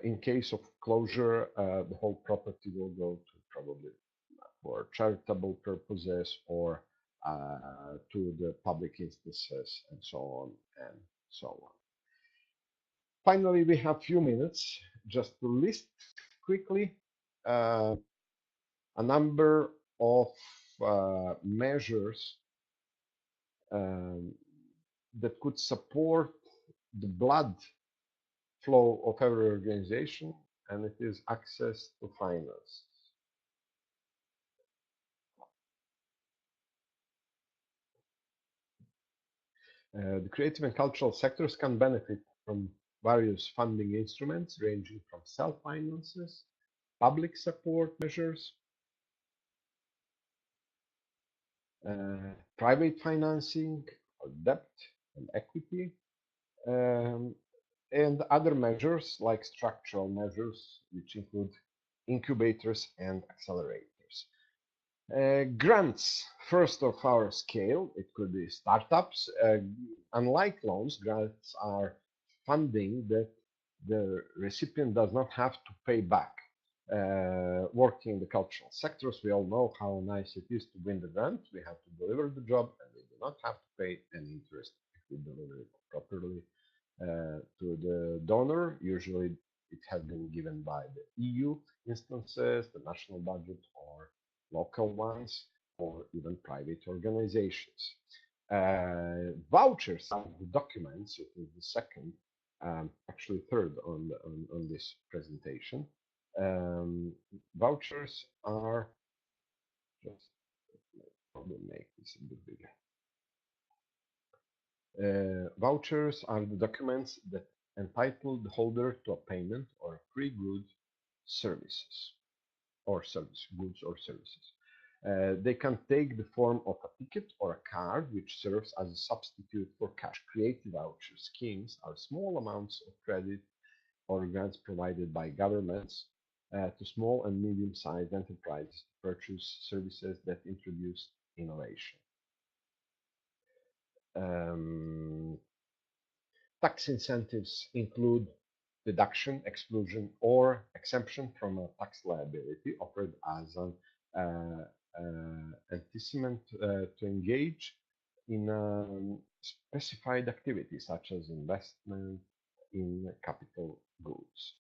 in case of closure, the whole property will go to probably for charitable purposes or to the public instances and so on and so on. Finally, we have few minutes just to list quickly a number of measures um, that could support the blood flow of every organization, and it is access to finance. The creative and cultural sectors can benefit from various funding instruments ranging from self-finances, public support measures, private financing, or debt and equity, um, and other measures like structural measures, which include incubators and accelerators. Grants, first of our scale, it could be startups. Unlike loans, grants are funding that the recipient does not have to pay back. Working in the cultural sectors, we all know how nice it is to win the grant. We have to deliver the job, and we do not have to pay any interest if we deliver it properly to the donor. Usually, it has been given by the EU instances, the national budget, or local ones, or even private organizations. Vouchers are the documents. It is the second, actually third on this presentation. Vouchers are just probably make this a bit bigger. Vouchers are the documents that entitle the holder to a payment or a free good services goods or services. They can take the form of a ticket or a card, which serves as a substitute for cash. Creative voucher schemes are small amounts of credit or grants provided by governments to small and medium-sized enterprises to purchase services that introduce innovation. Um, Tax incentives include deduction, exclusion, or exemption from a tax liability offered as an antecedent to engage in specified activities such as investment in capital goods.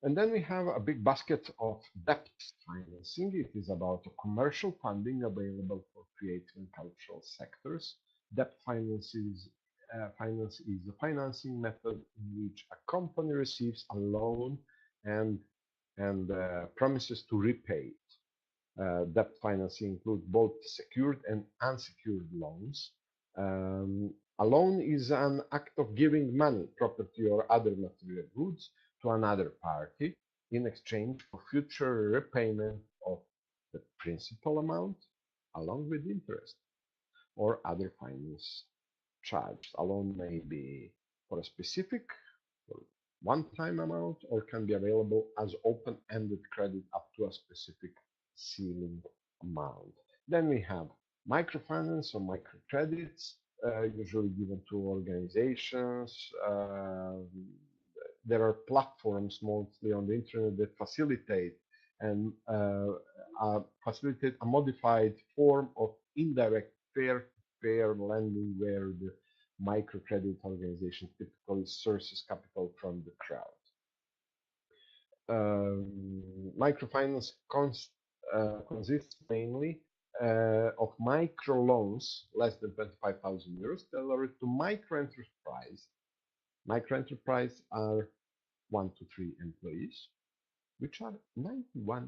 And then we have a big basket of debt financing. It is about commercial funding available for creative and cultural sectors. Debt finance is a financing method in which a company receives a loan and promises to repay it. Debt financing includes both secured and unsecured loans. A loan is an act of giving money, property, or other material goods to another party in exchange for future repayment of the principal amount along with interest or other finance charged. A loan may be for a specific or one-time amount or can be available as open-ended credit up to a specific ceiling amount. Then we have microfinance or microcredits, usually given to organizations. There are platforms mostly on the internet that facilitate and facilitate a modified form of indirect fair lending where the microcredit organization typically sources capital from the crowd. Microfinance consists mainly of microloans less than 25,000 euros tailored to microenterprise. Microenterprise are 1 to 3 employees, which are 91%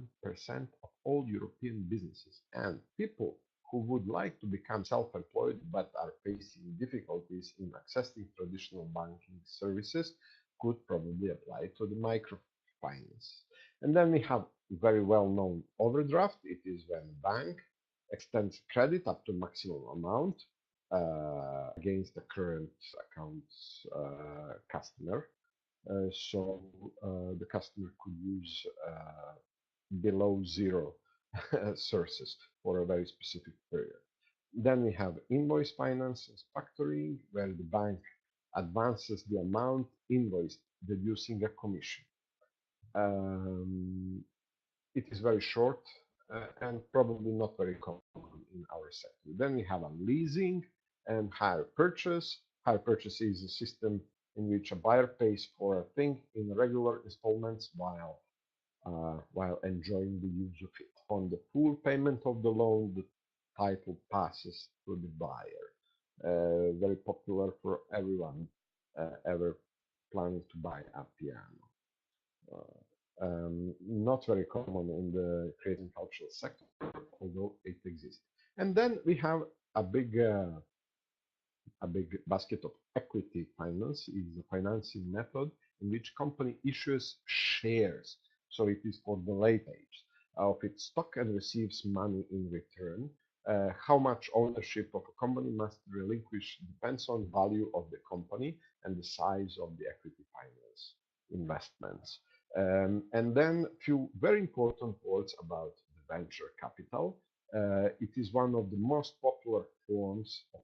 of all European businesses, and people who would like to become self-employed but are facing difficulties in accessing traditional banking services could probably apply to the microfinance. And then we have very well-known overdraft. It is when a bank extends credit up to maximum amount against the current account's customer. So the customer could use below zero sources for a very specific period. Then we have invoice finance as factoring, where the bank advances the amount invoiced, deducing a commission. It is very short and probably not very common in our sector. Then we have a leasing and hire purchase. Hire purchase is a system in which a buyer pays for a thing in regular installments while enjoying the use of it. On the full payment of the loan, the title passes to the buyer. Very popular for everyone ever planning to buy a piano. Not very common in the creative and cultural sector, although it exists. And then we have a big A big basket of equity finance is a financing method in which company issues shares, so it is for the late age of its stock and receives money in return. How much ownership of a company must relinquish depends on value of the company and the size of the equity finance investments. And then a few very important words about the venture capital. It is one of the most popular forms of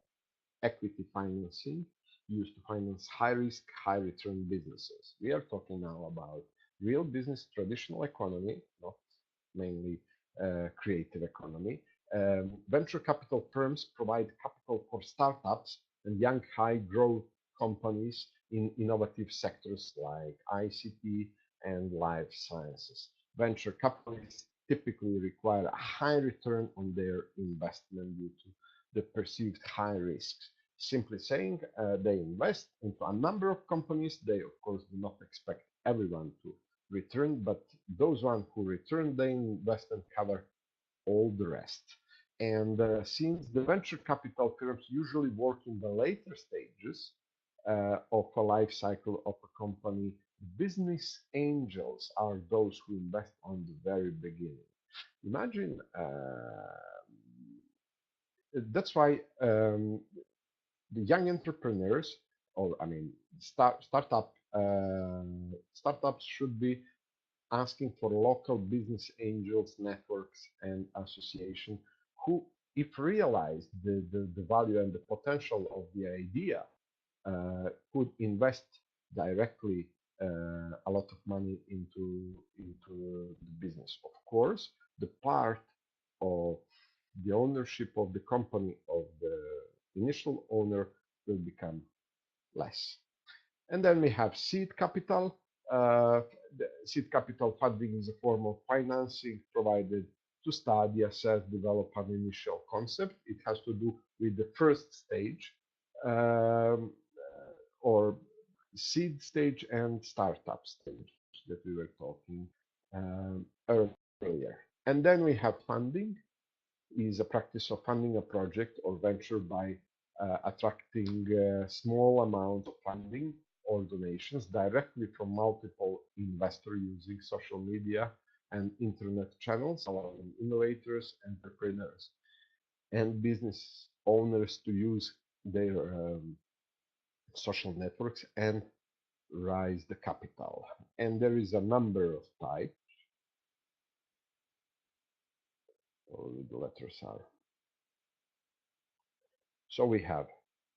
equity financing used to finance high risk, high return businesses. We are talking now about real business, traditional economy, not mainly creative economy. Venture capital firms provide capital for startups and young high growth companies in innovative sectors like ICT and life sciences. Venture capitalists typically require a high return on their investment due to the perceived high risks. Simply saying, they invest into a number of companies. They, of course, do not expect everyone to return, but those ones who return, they invest and cover all the rest. And since the venture capital firms usually work in the later stages of a life cycle of a company, business angels are those who invest on the very beginning. Imagine that's why the young entrepreneurs, or I mean, startups should be asking for local business angels, networks, and association who, if realized the value and the potential of the idea, could invest directly a lot of money into the business. Of course, the part of the ownership of the company of the initial owner will become less. And then we have seed capital. The seed capital funding is a form of financing provided to study, assess, develop an initial concept. It has to do with the first stage, or seed stage and startup stage that we were talking earlier. And then we have funding, is a practice of funding a project or venture by attracting small amount of funding or donations directly from multiple investors using social media and internet channels, allowing innovators, entrepreneurs, and business owners to use their social networks and raise the capital. And there is a number of types. The letters are. So we have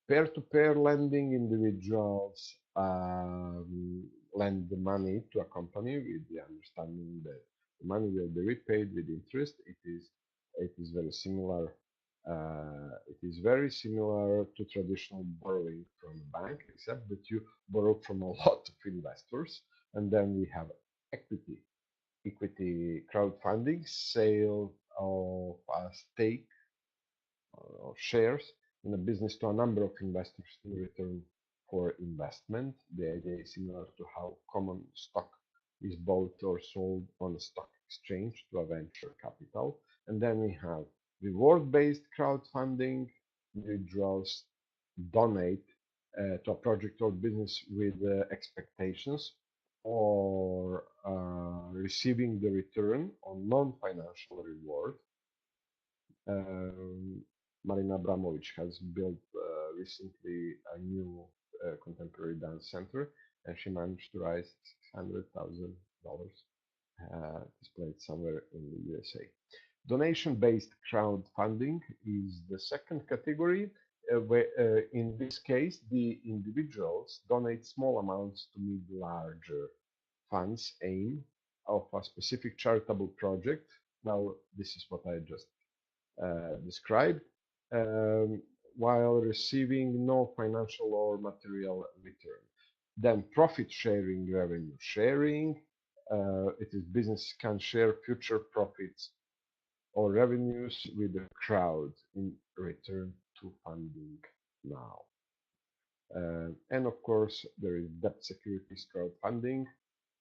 peer-to-peer lending. Individuals lend the money to a company with the understanding that the money will be repaid with interest. It is very similar. To traditional borrowing from a bank, except that you borrow from a lot of investors. And then we have equity crowdfunding, sale of a stake or shares in a business to a number of investors in return for investment. The idea is similar to how common stock is bought or sold on a stock exchange to a venture capital. And then we have reward-based crowdfunding. Individuals donate to a project or business with expectations or receiving the return on non-financial reward. Marina Abramovic has built recently a new contemporary dance center, and she managed to raise $600,000, displayed somewhere in the USA. Donation-based crowdfunding is the second category, where in this case, the individuals donate small amounts to meet larger funds aim of a specific charitable project. Now, this is what I just described, while receiving no financial or material return. Then profit sharing, revenue sharing. It is business can share future profits or revenues with the crowd in return to funding now. And of course, there is debt securities crowdfunding.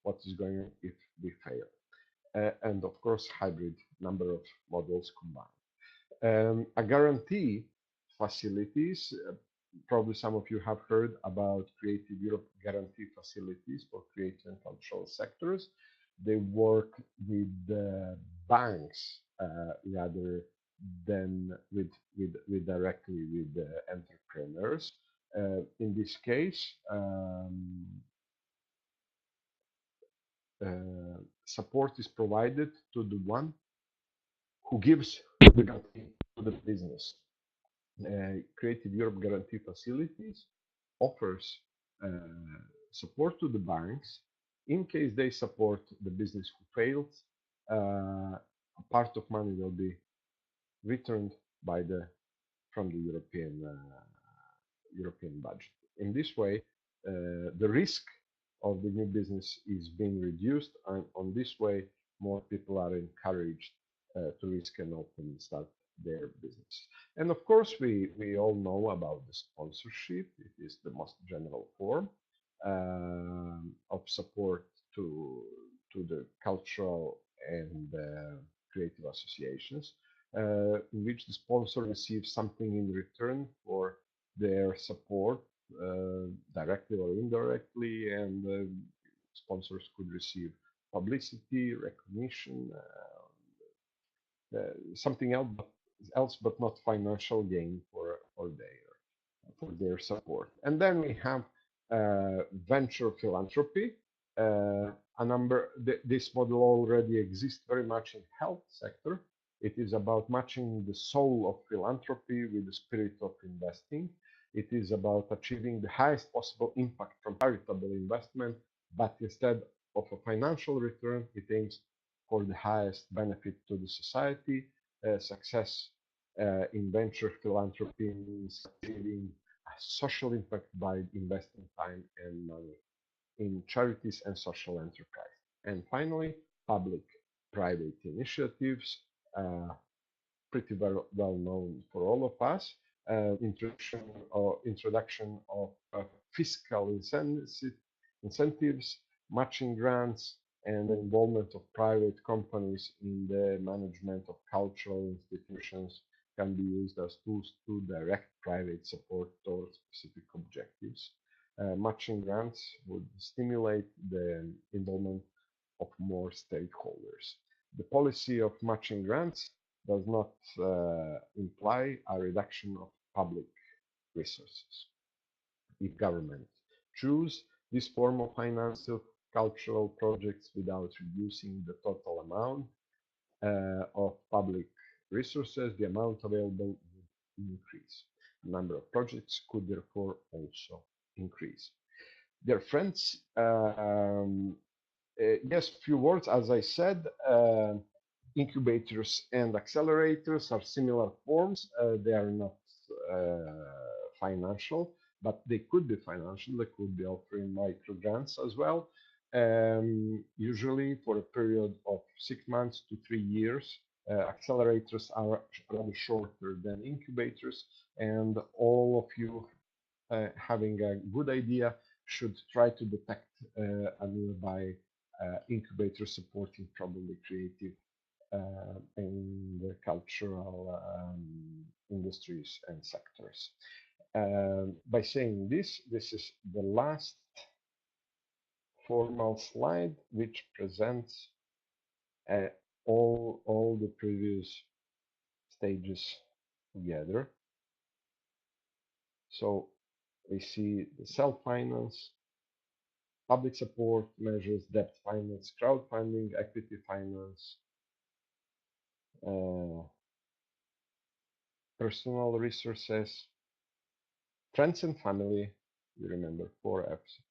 What is going on if we fail? And of course, hybrid, number of models combined. A guarantee facilities Probably some of you have heard about Creative Europe guarantee facilities for creative and cultural sectors. They work with banks rather than with directly with entrepreneurs. In this case, support is provided to the one who gives the guarantee to the business. Creative Europe Guarantee Facilities offers support to the banks in case they support the business who fails. A part of money will be returned by the from the European budget. In this way, the risk of the new business is being reduced, and on this way, more people are encouraged to risk and open and start their business. And of course, we all know about the sponsorship. It is the most general form of support to the cultural and creative associations, in which the sponsor receives something in return for their support, directly or indirectly, and sponsors could receive publicity, recognition, something else, but not financial gain for their support. And then we have venture philanthropy. This model already exists very much in health sector. It is about matching the soul of philanthropy with the spirit of investing. It is about achieving the highest possible impact from charitable investment, but instead of a financial return, it aims for the highest benefit to the society. Success in venture philanthropy means achieving a social impact by investing time and money in charities and social enterprise. And finally, public-private initiatives, pretty well known for all of us. Introduction of fiscal incentives, matching grants, and the involvement of private companies in the management of cultural institutions can be used as tools to direct private support towards specific objectives. Matching grants would stimulate the involvement of more stakeholders. The policy of matching grants does not imply a reduction of public resources. If government choose this form of financial cultural projects without reducing the total amount of public resources, the amount available would increase. The number of projects could therefore also increase. Dear friends, yes, few words. As I said, incubators and accelerators are similar forms. They are not financial, but they could be financial. They could be offering micro grants as well. Usually for a period of 6 months to 3 years. Accelerators are rather shorter than incubators, and all of you having a good idea should try to detect a nearby incubator supporting probably creative and cultural industries and sectors. By saying this is the last formal slide, which presents all the previous stages together. So we see the self-finance, public support measures, debt finance, crowdfunding, equity finance, personal resources, friends and family, you remember 4Fs,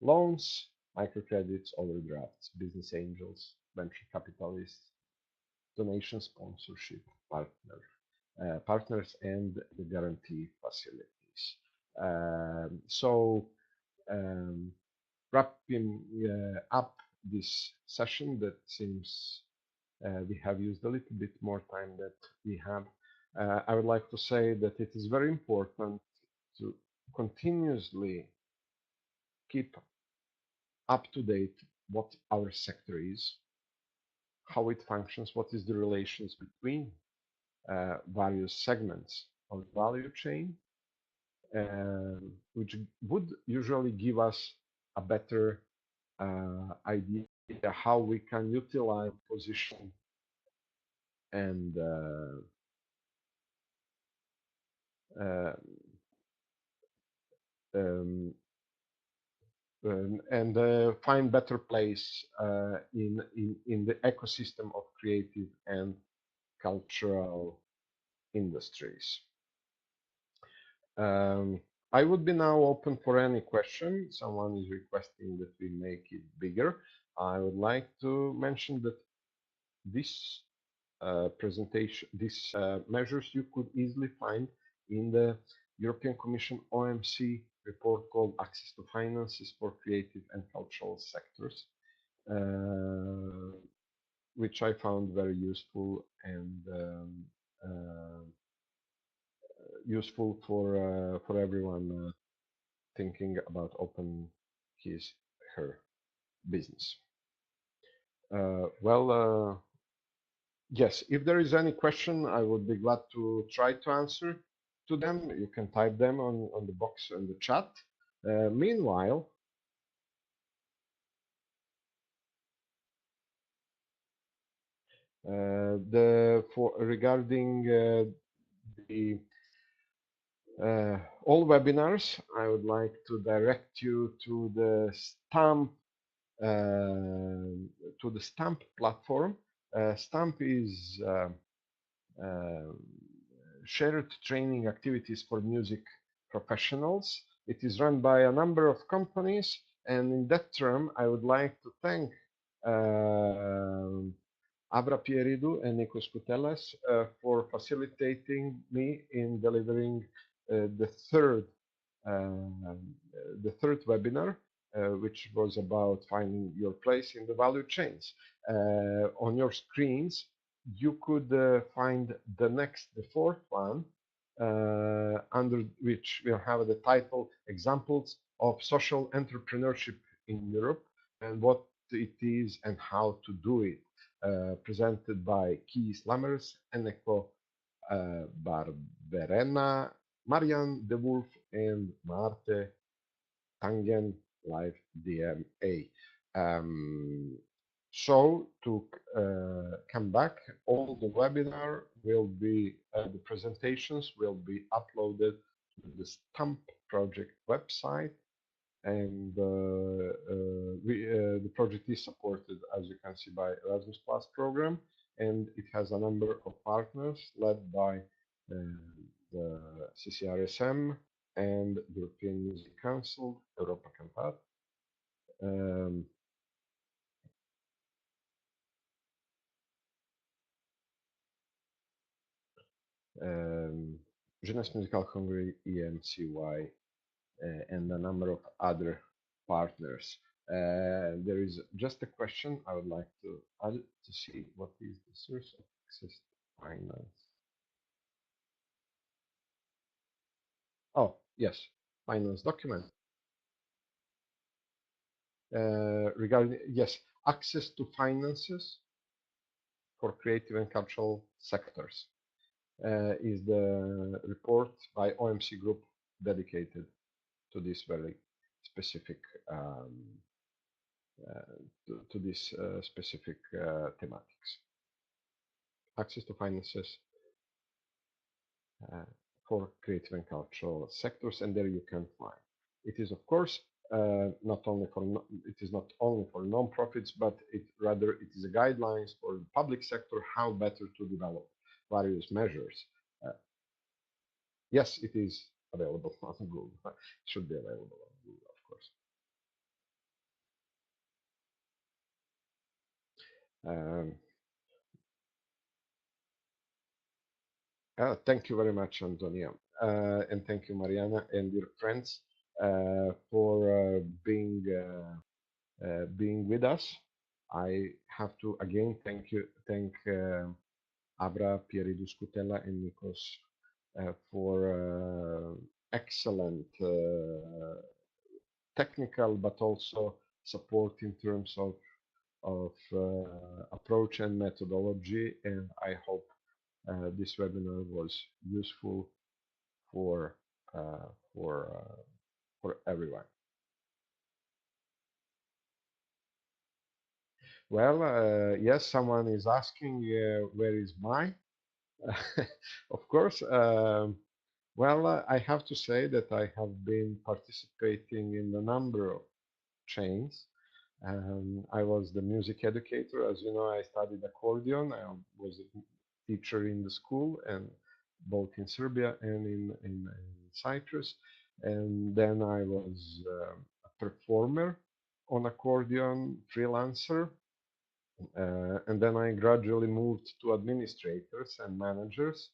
loans, microcredits, overdrafts, business angels, venture capitalists, donation sponsorship, partners, and the guarantee facilities. Wrapping up this session, that seems we have used a little bit more time that we have. I would like to say that it is very important to continuously keep up to date what our sector is, how it functions, what is the relations between various segments of the value chain, which would usually give us a better idea how we can utilize position and uh, um, find better place in the ecosystem of creative and cultural industries. Um, I would be now open for any question. Someone is requesting that we make it bigger. I would like to mention that this presentation, these measures you could easily find in the European Commission OMC report called Access to Finances for Creative and Cultural Sectors, which I found very useful and useful for everyone thinking about opening his her business. Yes, if there is any question, I would be glad to try to answer to them. You can type them on the box in the chat. Meanwhile, regarding the all webinars, I would like to direct you to the Stamp platform. Stamp is uh, shared training activities for music professionals. It is run by a number of companies, and in that term, I would like to thank Abra Pieridou and Nikos Koutelas for facilitating me in delivering the third uh, webinar, which was about finding your place in the value chains. On your screens, you could find the fourth one, under which we'll have the title Examples of Social Entrepreneurship in Europe and what it is and how to do it, presented by Kees Lammers, Eneko Barberena, Marianne de Wolf, and Marte Tangen Live DMA. So to come back, all the webinar will be, the presentations will be uploaded to the Stamp project website, and the project is supported, as you can see, by Erasmus Plus program, and it has a number of partners led by the CCRSM and European Music Council, Europa Cantat. Jeunesse Musicale Hungary, EMCY, and a number of other partners. There is just a question I would like to add to see what is the source of access to finance. Oh, yes, finance document. Regarding, yes, access to finances for creative and cultural sectors is the report by OMC Group dedicated to this very specific to this specific thematics. Access to finances for creative and cultural sectors, and there you can find. It is, of course, not only for it is not only for non-profits, but it is a guidelines for the public sector how better to develop various measures. Yes, it is available on Google. It should be available on Google, of course. Thank you very much, Antonia, and thank you, Mariana, and your friends for being with us. I have to again thank Abra, Pieridou Scutella, and Nikos for excellent technical, but also support in terms of approach and methodology. And I hope this webinar was useful for for everyone. Well, yes, someone is asking where is mine. Of course. Well, I have to say that I have been participating in a number of chains. I was the music educator. As you know, I studied accordion. I was a teacher in the school, and both in Serbia and in Cyprus. And then I was a performer on accordion, freelancer. And then I gradually moved to administrators and managers.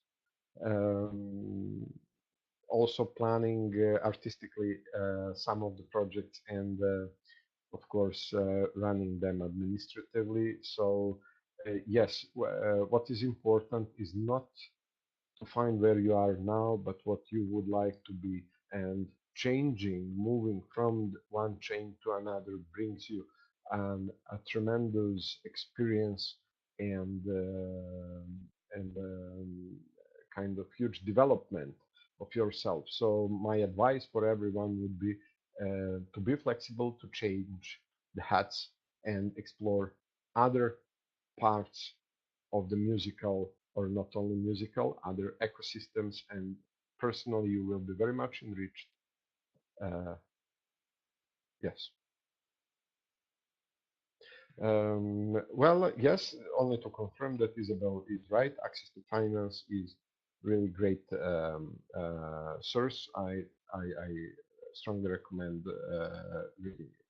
Um, Also planning artistically some of the projects and of course running them administratively. So yes, what is important is not to find where you are now, but what you would like to be. And changing, moving from one chain to another brings you a tremendous experience and kind of huge development of yourself. So my advice for everyone would be to be flexible, to change the hats and explore other parts of the musical, or not only musical, other ecosystems, and personally you will be very much enriched. Uh, yes. Well, yes, only to confirm that Isabel is right. Access to finance is really great source. I strongly recommend reading it.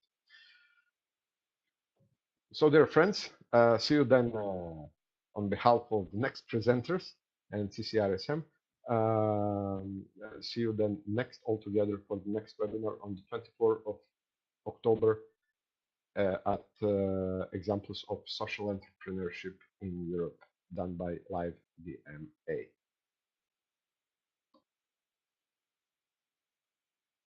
So, dear friends, see you then on behalf of the next presenters and CCRSM. See you then next all together for the next webinar on the 24th of October at examples of social entrepreneurship in Europe done by Live DMA.